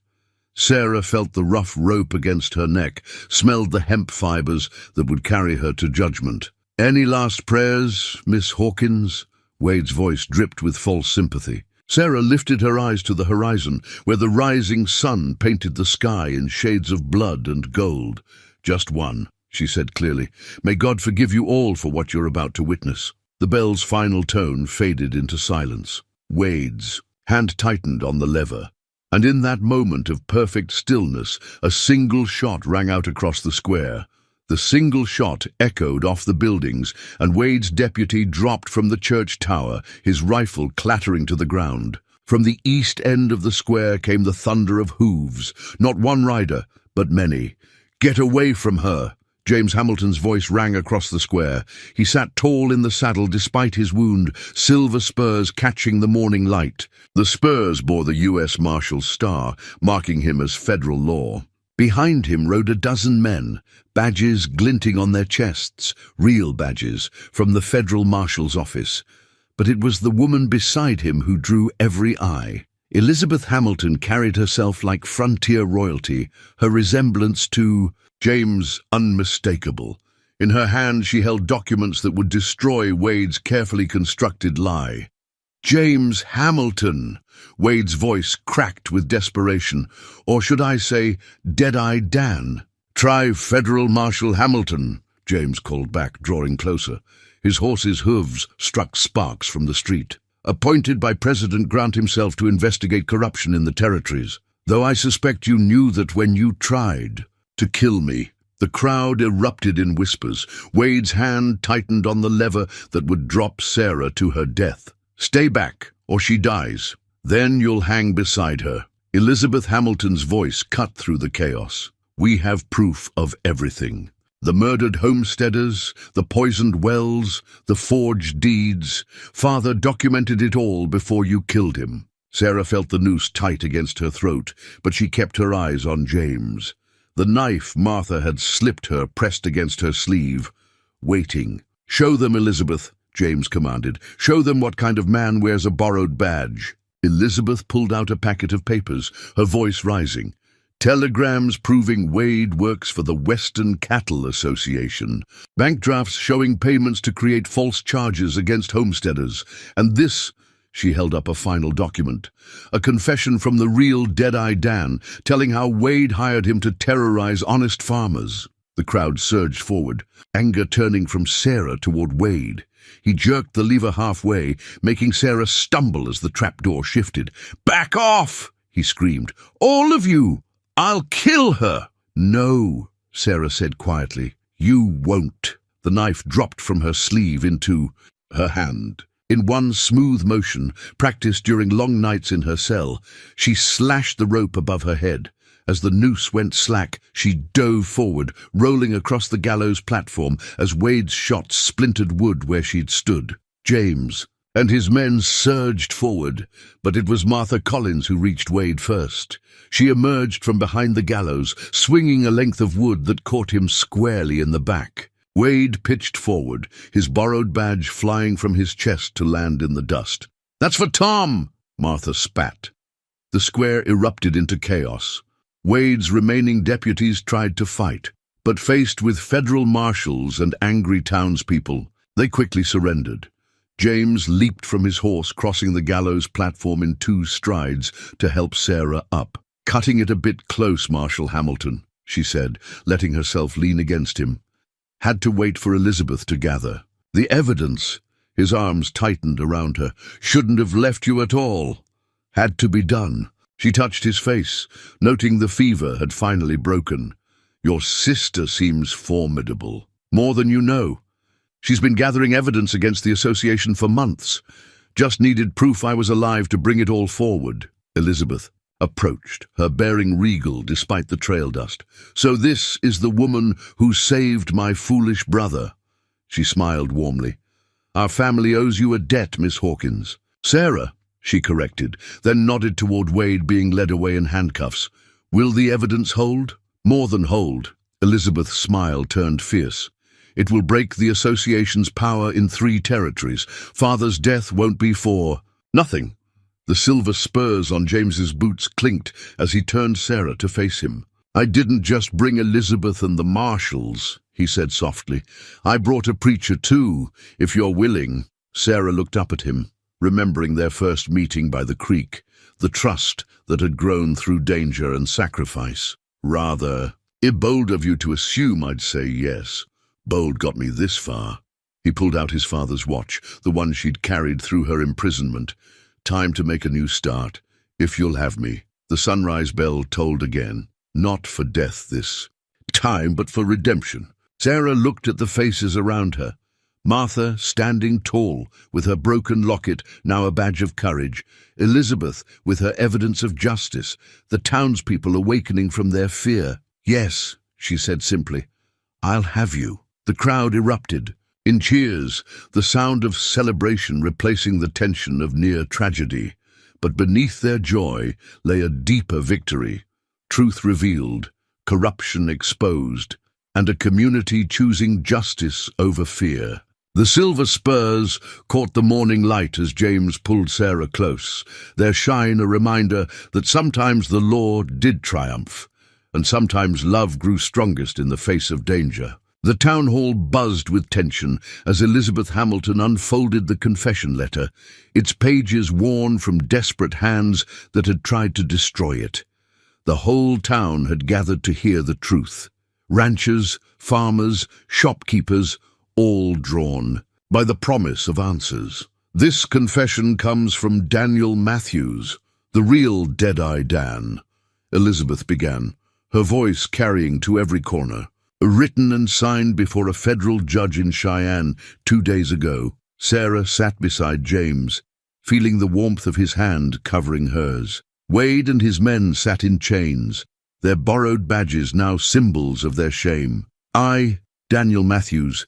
Sarah felt the rough rope against her neck, smelled the hemp fibers that would carry her to judgment. "Any last prayers, Miss Hawkins?" Wade's voice dripped with false sympathy. Sarah lifted her eyes to the horizon, where the rising sun painted the sky in shades of blood and gold. "Just one," she said clearly. "May God forgive you all for what you're about to witness." The bell's final tone faded into silence. Wade's hand tightened on the lever, and in that moment of perfect stillness, a single shot rang out across the square. The single shot echoed off the buildings, and Wade's deputy dropped from the church tower, his rifle clattering to the ground. From the east end of the square came the thunder of hooves, not one rider, but many. "Get away from her!" James Hamilton's voice rang across the square. He sat tall in the saddle despite his wound, silver spurs catching the morning light. The spurs bore the U.S. Marshal's star, marking him as federal law. Behind him rode a dozen men, badges glinting on their chests, real badges, from the federal marshal's office. But it was the woman beside him who drew every eye. Elizabeth Hamilton carried herself like frontier royalty, her resemblance to James unmistakable. In her hand she held documents that would destroy Wade's carefully constructed lie. "James Hamilton!" Wade's voice cracked with desperation, or should I say, Dead-Eyed Dan. "Try Federal Marshal Hamilton," James called back, drawing closer. His horse's hooves struck sparks from the street. "Appointed by President Grant himself to investigate corruption in the territories. Though I suspect you knew that when you tried to kill me." The crowd erupted in whispers. Wade's hand tightened on the lever that would drop Sarah to her death. "Stay back, or she dies. Then you'll hang beside her." Elizabeth Hamilton's voice cut through the chaos. "We have proof of everything. The murdered homesteaders, the poisoned wells, the forged deeds. Father documented it all before you killed him. Sarah felt the noose tight against her throat, but she kept her eyes on James. The knife Martha had slipped her pressed against her sleeve, waiting. "Show them, Elizabeth," James commanded. "Show them what kind of man wears a borrowed badge." Elizabeth pulled out a packet of papers, her voice rising. "Telegrams proving Wade works for the Western Cattle Association. Bank drafts showing payments to create false charges against homesteaders. And this," she held up a final document, "a confession from the real Deadeye Dan, telling how Wade hired him to terrorize honest farmers." The crowd surged forward, anger turning from Sarah toward Wade. He jerked the lever halfway, making Sarah stumble as the trapdoor shifted. "Back off!" he screamed. "All of you! I'll kill her!" "No," Sarah said quietly. "You won't." The knife dropped from her sleeve into her hand. In one smooth motion, practiced during long nights in her cell, she slashed the rope above her head. As the noose went slack, she dove forward, rolling across the gallows platform as Wade's shot splintered wood where she'd stood. James and his men surged forward, but it was Martha Collins who reached Wade first. She emerged from behind the gallows, swinging a length of wood that caught him squarely in the back. Wade pitched forward, his borrowed badge flying from his chest to land in the dust. "That's for Tom!" Martha spat. The square erupted into chaos. Wade's remaining deputies tried to fight, but faced with federal marshals and angry townspeople, they quickly surrendered. James leaped from his horse, crossing the gallows platform in 2 strides to help Sarah up. "Cutting it a bit close, Marshal Hamilton," she said, letting herself lean against him. "Had to wait for Elizabeth to gather. The evidence," his arms tightened around her, "shouldn't have left you at all. Had to be done." She touched his face, noting the fever had finally broken. "Your sister seems formidable. More than you know. She's been gathering evidence against the association for months. Just needed proof I was alive to bring it all forward." Elizabeth approached, her bearing regal despite the trail dust. "So this is the woman who saved my foolish brother." She smiled warmly. "Our family owes you a debt, Miss Hawkins." "Sarah," she corrected, then nodded toward Wade being led away in handcuffs. "Will the evidence hold?" "More than hold." Elizabeth's smile turned fierce. "It will break the association's power in 3 territories. Father's death won't be for nothing." The silver spurs on James's boots clinked as he turned Sarah to face him. "I didn't just bring Elizabeth and the marshals," he said softly. "I brought a preacher too, if you're willing." Sarah looked up at him, remembering their first meeting by the creek, the trust that had grown through danger and sacrifice. "Rather bold of you to assume I'd say yes. Bold got me this far." He pulled out his father's watch, the one she'd carried through her imprisonment. "Time to make a new start, if you'll have me." The sunrise bell tolled again. Not for death this time, but for redemption. Sarah looked at the faces around her. Martha standing tall, with her broken locket now a badge of courage. Elizabeth with her evidence of justice, the townspeople awakening from their fear. "Yes," she said simply, "I'll have you." The crowd erupted. In cheers, the sound of celebration replacing the tension of near tragedy. But beneath their joy lay a deeper victory. Truth revealed, corruption exposed, and a community choosing justice over fear. The silver spurs caught the morning light as James pulled Sarah close, their shine a reminder that sometimes the law did triumph, and sometimes love grew strongest in the face of danger. The town hall buzzed with tension as Elizabeth Hamilton unfolded the confession letter, its pages worn from desperate hands that had tried to destroy it. The whole town had gathered to hear the truth. Ranchers, farmers, shopkeepers, all drawn by the promise of answers. "This confession comes from Daniel Matthews, the real Deadeye Dan," Elizabeth began, her voice carrying to every corner. "Written and signed before a federal judge in Cheyenne 2 days ago." Sarah sat beside James, feeling the warmth of his hand covering hers. Wade and his men sat in chains, their borrowed badges now symbols of their shame. "I," Daniel Matthews,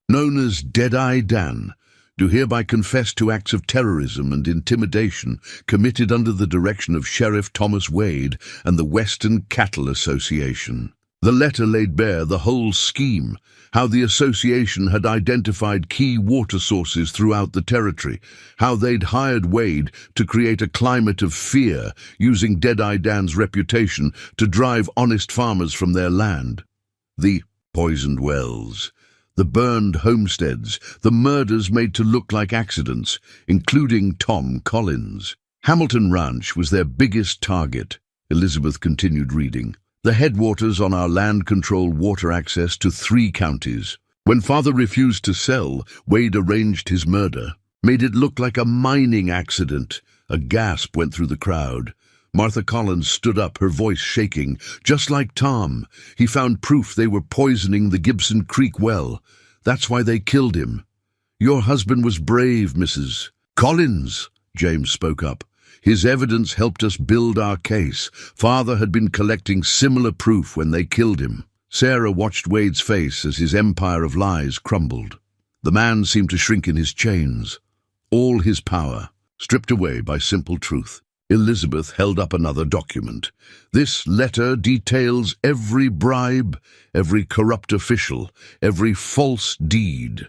known as Dead-Eye Dan, do hereby confess to acts of terrorism and intimidation committed under the direction of Sheriff Thomas Wade and the Western Cattle Association. The letter laid bare the whole scheme, how the association had identified key water sources throughout the territory, how they'd hired Wade to create a climate of fear using Dead-Eye Dan's reputation to drive honest farmers from their land. The poisoned wells, the burned homesteads, the murders made to look like accidents, including Tom Collins. Hamilton Ranch was their biggest target. Elizabeth continued reading. The headwaters on our land control water access to 3 counties. When Father refused to sell, Wade arranged his murder, made it look like a mining accident. A gasp went through the crowd. Martha Collins stood up, her voice shaking. Just like Tom, he found proof they were poisoning the Gibson Creek well. That's why they killed him. Your husband was brave, Mrs. Collins, James spoke up. His evidence helped us build our case. Father had been collecting similar proof when they killed him. Sarah watched Wade's face as his empire of lies crumbled. The man seemed to shrink in his chains. All his power, stripped away by simple truth. Elizabeth held up another document. This letter details every bribe, every corrupt official, every false deed.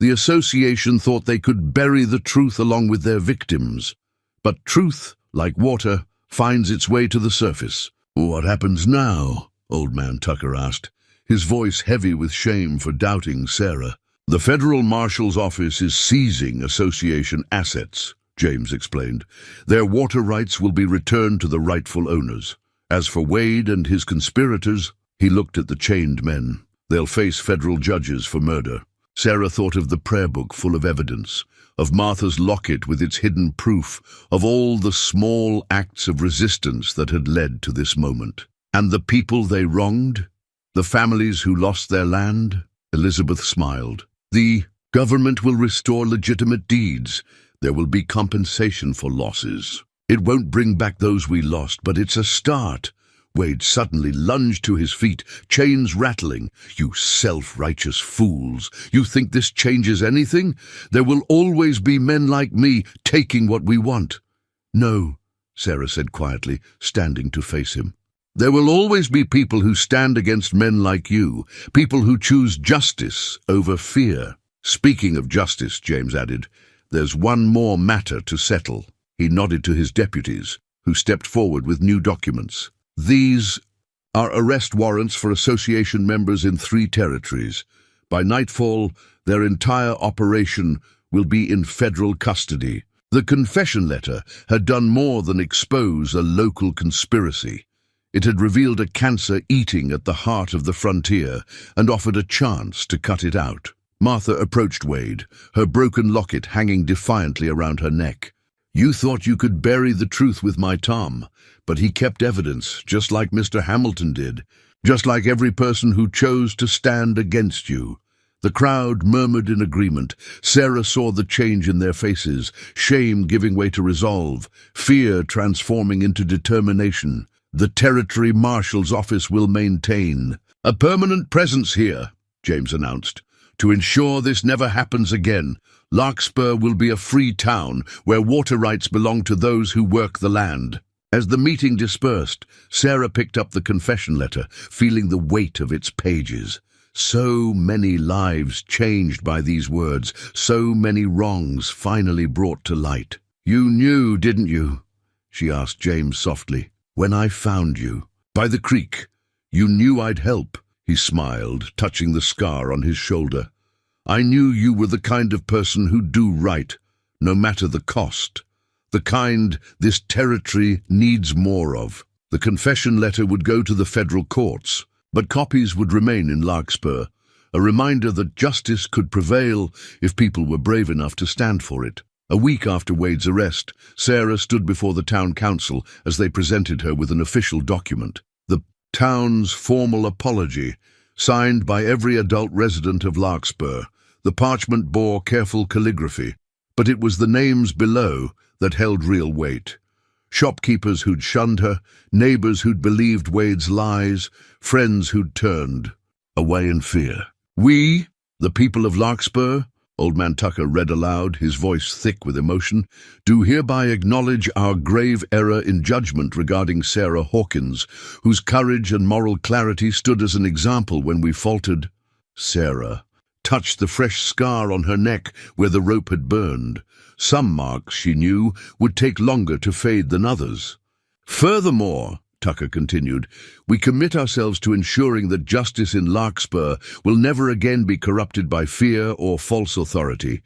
The association thought they could bury the truth along with their victims. But truth, like water, finds its way to the surface. What happens now? Old Man Tucker asked, his voice heavy with shame for doubting Sarah. The Federal Marshal's office is seizing association assets, James explained. Their water rights will be returned to the rightful owners. As for Wade and his conspirators, he looked at the chained men. They'll face federal judges for murder. Sarah thought of the prayer book full of evidence, of Martha's locket with its hidden proof, of all the small acts of resistance that had led to this moment. And the people they wronged? The families who lost their land? Elizabeth smiled. The government will restore legitimate deeds. There will be compensation for losses. It won't bring back those we lost, but it's a start. Wade suddenly lunged to his feet, chains rattling. You self-righteous fools. You think this changes anything? There will always be men like me taking what we want. No, Sarah said quietly, standing to face him. There will always be people who stand against men like you, people who choose justice over fear. Speaking of justice, James added, there's one more matter to settle. He nodded to his deputies, who stepped forward with new documents. These are arrest warrants for association members in 3 territories. By nightfall, their entire operation will be in federal custody. The confession letter had done more than expose a local conspiracy. It had revealed a cancer eating at the heart of the frontier and offered a chance to cut it out. Martha approached Wade, her broken locket hanging defiantly around her neck. You thought you could bury the truth with my Tom, but he kept evidence, just like Mr. Hamilton did, just like every person who chose to stand against you. The crowd murmured in agreement. Sarah saw the change in their faces, shame giving way to resolve, fear transforming into determination. The Territory Marshal's office will maintain a permanent presence here, James announced. To ensure this never happens again, Larkspur will be a free town where water rights belong to those who work the land. As the meeting dispersed, Sarah picked up the confession letter, feeling the weight of its pages. So many lives changed by these words, so many wrongs finally brought to light. You knew, didn't you? She asked James softly. When I found you, by the creek, you knew I'd help. He smiled, touching the scar on his shoulder. I knew you were the kind of person who'd do right, no matter the cost. The kind this territory needs more of. The confession letter would go to the federal courts, but copies would remain in Larkspur, a reminder that justice could prevail if people were brave enough to stand for it. A week after Wade's arrest, Sarah stood before the town council as they presented her with an official document. The town's formal apology, signed by every adult resident of Larkspur. The parchment bore careful calligraphy, but it was the names below that held real weight. Shopkeepers who'd shunned her, neighbors who'd believed Wade's lies, friends who'd turned away in fear. We, the people of Larkspur, Old Man Tucker read aloud, his voice thick with emotion, do hereby acknowledge our grave error in judgment regarding Sarah Hawkins, whose courage and moral clarity stood as an example when we faltered. Sarah touched the fresh scar on her neck where the rope had burned. Some marks, she knew, would take longer to fade than others. Furthermore, Tucker continued, we commit ourselves to ensuring that justice in Larkspur will never again be corrupted by fear or false authority.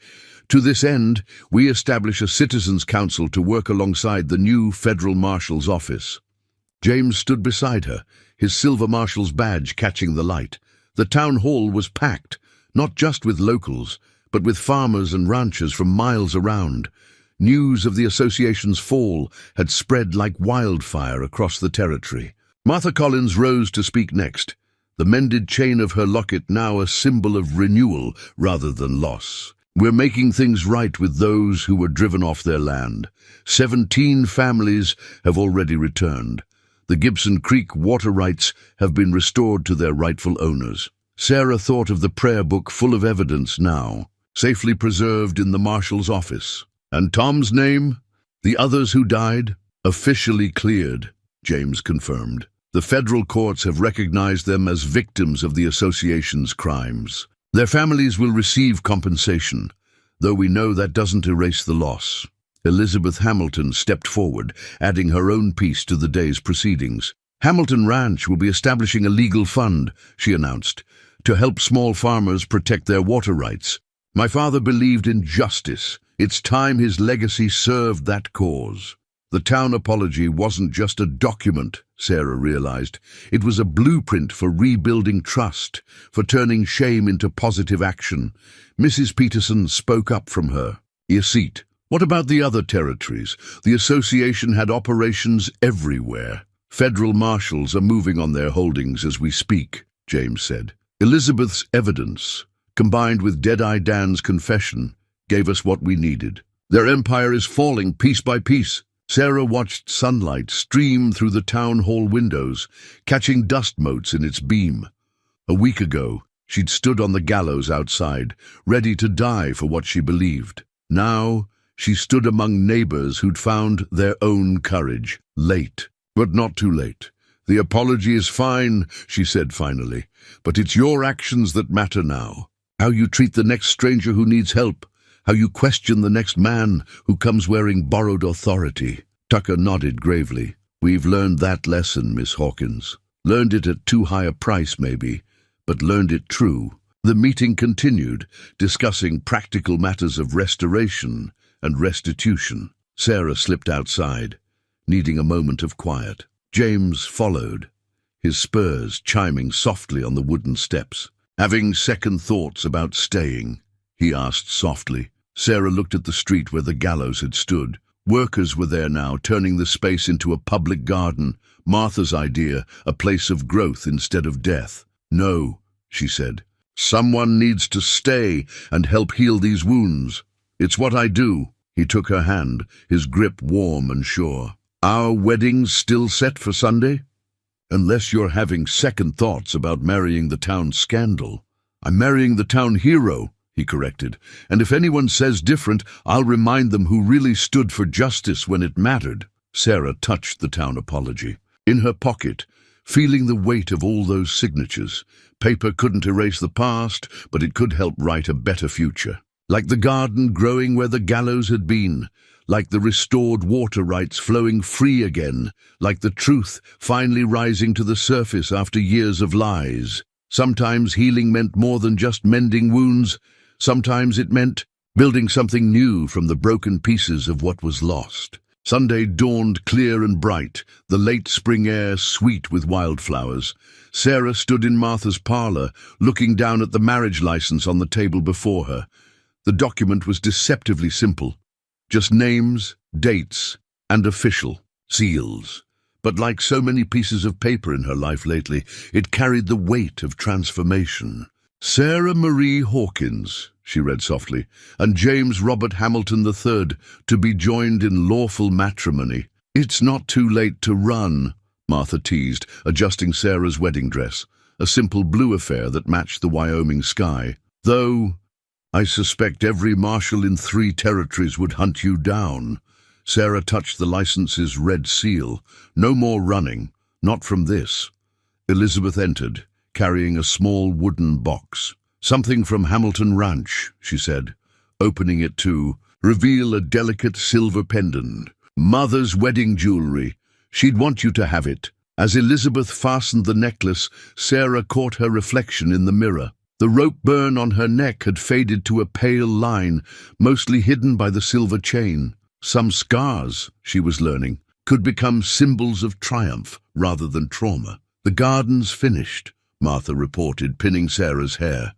To this end, we establish a Citizens' Council to work alongside the new Federal Marshal's office. James stood beside her, his silver marshal's badge catching the light. The town hall was packed, not just with locals, but with farmers and ranchers from miles around. News of the association's fall had spread like wildfire across the territory. Martha Collins rose to speak next, the mended chain of her locket now a symbol of renewal rather than loss. We're making things right with those who were driven off their land. 17 families have already returned. The Gibson Creek water rights have been restored to their rightful owners. Sarah thought of the prayer book full of evidence now, safely preserved in the marshal's office. And Tom's name? The others who died? Officially cleared, James confirmed. The federal courts have recognized them as victims of the association's crimes. Their families will receive compensation, though we know that doesn't erase the loss. Elizabeth Hamilton stepped forward, adding her own piece to the day's proceedings. Hamilton Ranch will be establishing a legal fund, she announced, to help small farmers protect their water rights. My father believed in justice. It's time his legacy served that cause. The town apology wasn't just a document, Sarah realized. It was a blueprint for rebuilding trust, for turning shame into positive action. Mrs. Peterson spoke up from her. Your seat. What about the other territories? The association had operations everywhere. Federal marshals are moving on their holdings as we speak, James said. Elizabeth's evidence, combined with Deadeye Dan's confession, gave us what we needed. Their empire is falling piece by piece. Sarah watched sunlight stream through the town hall windows, catching dust motes in its beam. A week ago, she'd stood on the gallows outside, ready to die for what she believed. Now, she stood among neighbors who'd found their own courage. Late, but not too late. The apology is fine, she said finally, but it's your actions that matter now. How you treat the next stranger who needs help. How you question the next man who comes wearing borrowed authority. Tucker nodded gravely. We've learned that lesson, Miss Hawkins. Learned it at too high a price, maybe, but learned it true. The meeting continued, discussing practical matters of restoration and restitution. Sarah slipped outside, needing a moment of quiet. James followed, his spurs chiming softly on the wooden steps. Having second thoughts about staying, he asked softly. Sarah looked at the street where the gallows had stood. Workers were there now, turning the space into a public garden. Martha's idea, a place of growth instead of death. No, she said. Someone needs to stay and help heal these wounds. It's what I do. He took her hand, his grip warm and sure. Our wedding's still set for Sunday? Unless you're having second thoughts about marrying the town scandal. I'm marrying the town hero, he corrected, and if anyone says different, I'll remind them who really stood for justice when it mattered. Sarah touched the town apology. In her pocket, feeling the weight of all those signatures. Paper couldn't erase the past, but it could help write a better future. Like the garden growing where the gallows had been, like the restored water rights flowing free again, like the truth finally rising to the surface after years of lies. Sometimes healing meant more than just mending wounds. Sometimes it meant building something new from the broken pieces of what was lost. Sunday dawned clear and bright, the late spring air sweet with wildflowers. Sarah stood in Martha's parlor, looking down at the marriage license on the table before her. The document was deceptively simple. Just names, dates, and official seals. But like so many pieces of paper in her life lately, it carried the weight of transformation. Sarah Marie Hawkins, she read softly, and James Robert Hamilton III, to be joined in lawful matrimony. It's not too late to run, Martha teased, adjusting Sarah's wedding dress. a simple blue affair that matched the Wyoming sky. Though, I suspect every marshal in 3 territories would hunt you down. Sarah touched the license's red seal. No more running, not from this. Elizabeth entered, carrying a small wooden box. Something from Hamilton Ranch, she said, opening it to reveal a delicate silver pendant. Mother's wedding jewelry. She'd want you to have it. As Elizabeth fastened the necklace, Sarah caught her reflection in the mirror. The rope burn on her neck had faded to a pale line, mostly hidden by the silver chain. Some scars, she was learning, could become symbols of triumph rather than trauma. The garden's finished, Martha reported, pinning Sarah's hair.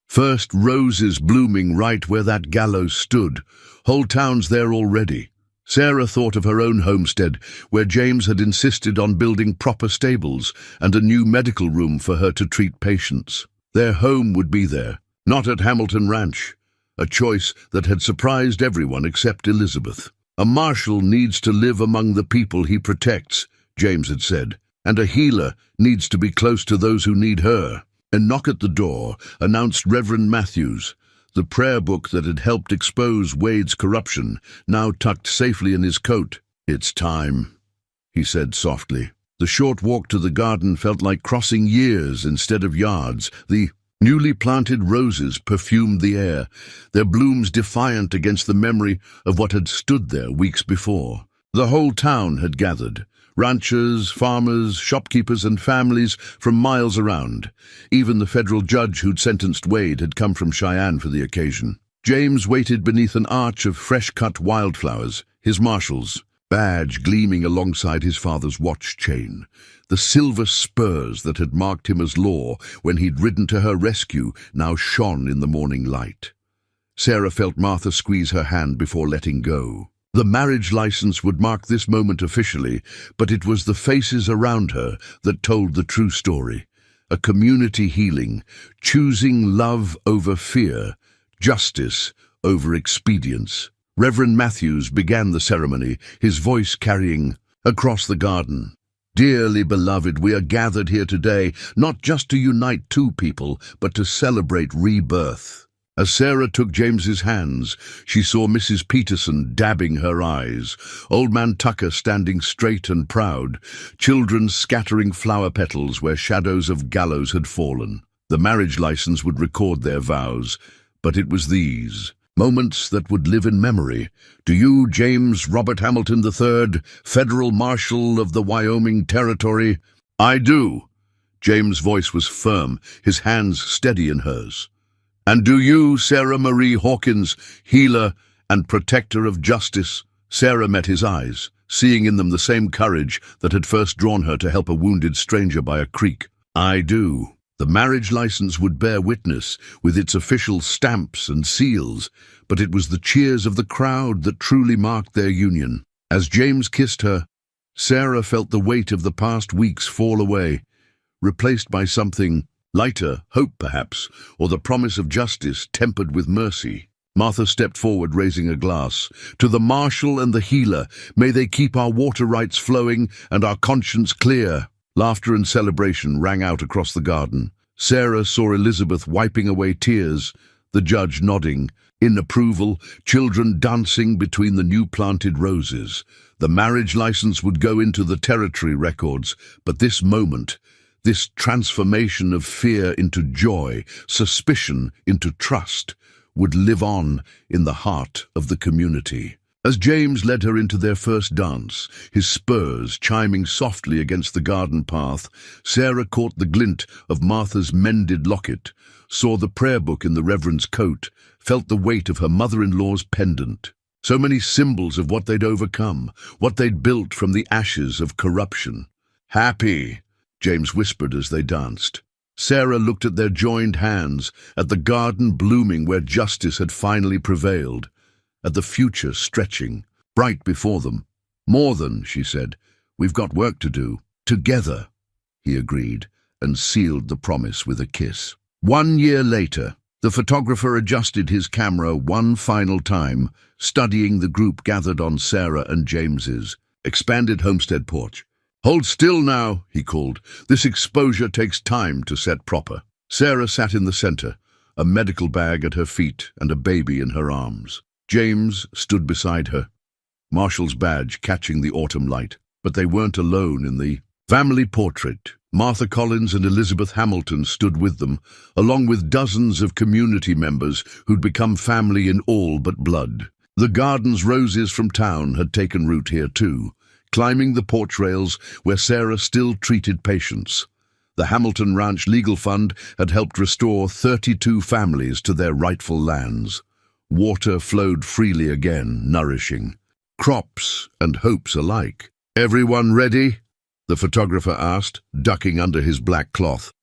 First roses blooming right where that gallows stood. Whole town's there already. Sarah thought of her own homestead, where James had insisted on building proper stables and a new medical room for her to treat patients. Their home would be there, not at Hamilton Ranch, a choice that had surprised everyone except Elizabeth. A marshal needs to live among the people he protects, James had said, and a healer needs to be close to those who need her. A knock at the door announced Reverend Matthews. The prayer book that had helped expose Wade's corruption, now tucked safely in his coat. "It's time," he said softly. The short walk to the garden felt like crossing years instead of yards. The newly planted roses perfumed the air, their blooms defiant against the memory of what had stood there weeks before. The whole town had gathered. Ranchers, farmers, shopkeepers and families from miles around. Even the federal judge who'd sentenced Wade had come from Cheyenne for the occasion. James waited beneath an arch of fresh-cut wildflowers, his marshal's badge gleaming alongside his father's watch chain. The silver spurs that had marked him as law when he'd ridden to her rescue now shone in the morning light. Sarah felt Martha squeeze her hand before letting go. The marriage license would mark this moment officially, but it was the faces around her that told the true story. A community healing, choosing love over fear, justice over expedience. Reverend Matthews began the ceremony, his voice carrying across the garden. "Dearly beloved, we are gathered here today, not just to unite 2 people, but to celebrate rebirth." As Sarah took James's hands, she saw Mrs. Peterson dabbing her eyes, Old Man Tucker standing straight and proud, children scattering flower petals where shadows of gallows had fallen. The marriage license would record their vows, but it was these moments that would live in memory. "Do you, James Robert Hamilton III, Federal Marshal of the Wyoming Territory?" "I do." James' voice was firm, his hands steady in hers. "And do you, Sarah Marie Hawkins, healer and protector of justice?" Sarah met his eyes, seeing in them the same courage that had first drawn her to help a wounded stranger by a creek. "I do." The marriage license would bear witness, with its official stamps and seals, but it was the cheers of the crowd that truly marked their union. As James kissed her, Sarah felt the weight of the past weeks fall away, replaced by something lighter, hope perhaps, or the promise of justice tempered with mercy. Martha stepped forward, raising a glass. "To the marshal and the healer, may they keep our water rights flowing and our conscience clear." Laughter and celebration rang out across the garden. Sarah saw Elizabeth wiping away tears, the judge nodding in approval, children dancing between the new-planted roses. The marriage license would go into the territory records, but this moment, this transformation of fear into joy, suspicion into trust, would live on in the heart of the community. As James led her into their first dance, his spurs chiming softly against the garden path, Sarah caught the glint of Martha's mended locket, saw the prayer book in the Reverend's coat, felt the weight of her mother-in-law's pendant. So many symbols of what they'd overcome, what they'd built from the ashes of corruption. "Happy," James whispered as they danced. Sarah looked at their joined hands, at the garden blooming where justice had finally prevailed, at the future stretching, bright before them. "More than," she said, "we've got work to do." "Together," he agreed, and sealed the promise with a kiss. 1 year later, the photographer adjusted his camera one final time, studying the group gathered on Sarah and James's expanded homestead porch. "Hold still now," he called. "This exposure takes time to set proper." Sarah sat in the center, a medical bag at her feet and a baby in her arms. James stood beside her, Marshall's badge catching the autumn light. But they weren't alone in the family portrait. Martha Collins and Elizabeth Hamilton stood with them, along with dozens of community members who'd become family in all but blood. The garden's roses from town had taken root here too, climbing the porch rails where Sarah still treated patients. The Hamilton Ranch Legal Fund had helped restore 32 families to their rightful lands. Water flowed freely again, nourishing crops and hopes alike. "Everyone ready?" the photographer asked, ducking under his black cloth.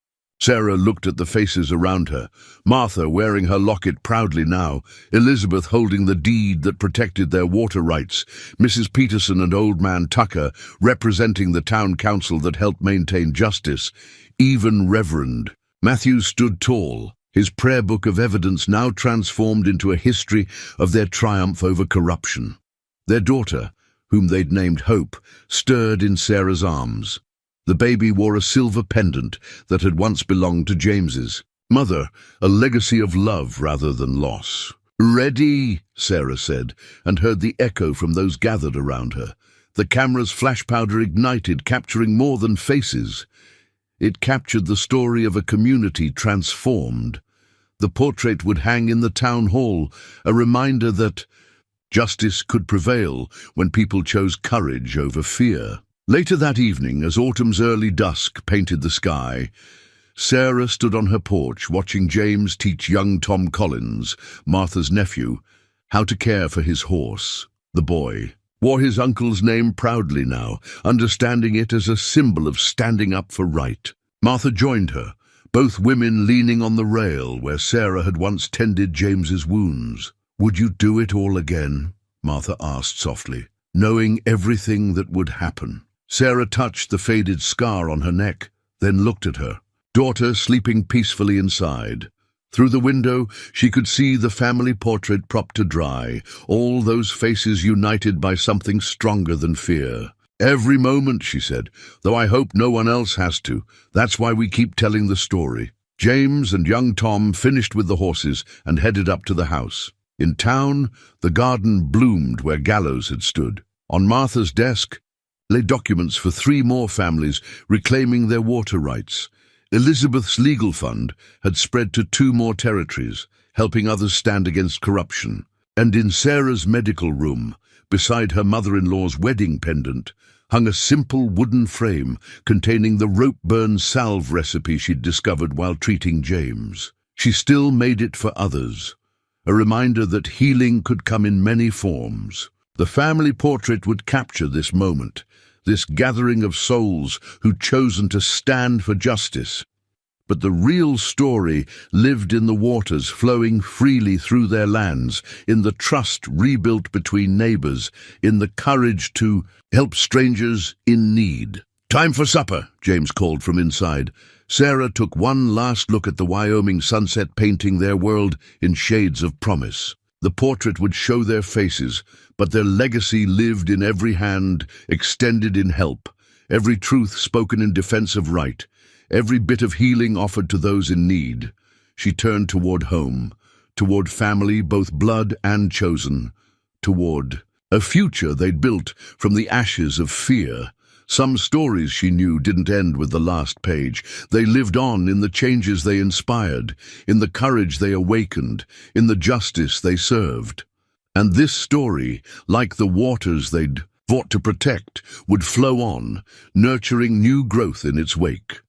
Sarah looked at the faces around her, Martha wearing her locket proudly now, Elizabeth holding the deed that protected their water rights, Mrs. Peterson and Old Man Tucker representing the town council that helped maintain justice, even Reverend Matthews stood tall, his prayer book of evidence now transformed into a history of their triumph over corruption. Their daughter, whom they'd named Hope, stirred in Sarah's arms. The baby wore a silver pendant that had once belonged to James's mother, a legacy of love rather than loss. "Ready," Sarah said, and heard the echo from those gathered around her. The camera's flash powder ignited, capturing more than faces. It captured the story of a community transformed. The portrait would hang in the town hall, a reminder that justice could prevail when people chose courage over fear. Later that evening, as autumn's early dusk painted the sky, Sarah stood on her porch watching James teach young Tom Collins, Martha's nephew, how to care for his horse. The boy wore his uncle's name proudly now, understanding it as a symbol of standing up for right. Martha joined her, both women leaning on the rail where Sarah had once tended James's wounds. "Would you do it all again?" Martha asked softly, knowing everything that would happen. Sarah touched the faded scar on her neck, then looked at her daughter sleeping peacefully inside. Through the window, she could see the family portrait propped to dry, all those faces united by something stronger than fear. "Every moment," she said, "though I hope no one else has to. That's why we keep telling the story." James and young Tom finished with the horses and headed up to the house. In town, the garden bloomed where gallows had stood. On Martha's desk lay documents for 3 more families reclaiming their water rights. Elizabeth's legal fund had spread to 2 more territories, helping others stand against corruption. And in Sarah's medical room, beside her mother-in-law's wedding pendant, hung a simple wooden frame containing the rope-burn salve recipe she'd discovered while treating James. She still made it for others, a reminder that healing could come in many forms. The family portrait would capture this moment, this gathering of souls who'd chosen to stand for justice. But the real story lived in the waters flowing freely through their lands, in the trust rebuilt between neighbors, in the courage to help strangers in need. "Time for supper," James called from inside. Sarah took one last look at the Wyoming sunset painting their world in shades of promise. The portrait would show their faces, but their legacy lived in every hand extended in help, every truth spoken in defense of right, every bit of healing offered to those in need. She turned toward home, toward family, both blood and chosen, toward a future they'd built from the ashes of fear. Some stories, she knew, didn't end with the last page. They lived on in the changes they inspired, in the courage they awakened, in the justice they served. And this story, like the waters they'd fought to protect, would flow on, nurturing new growth in its wake.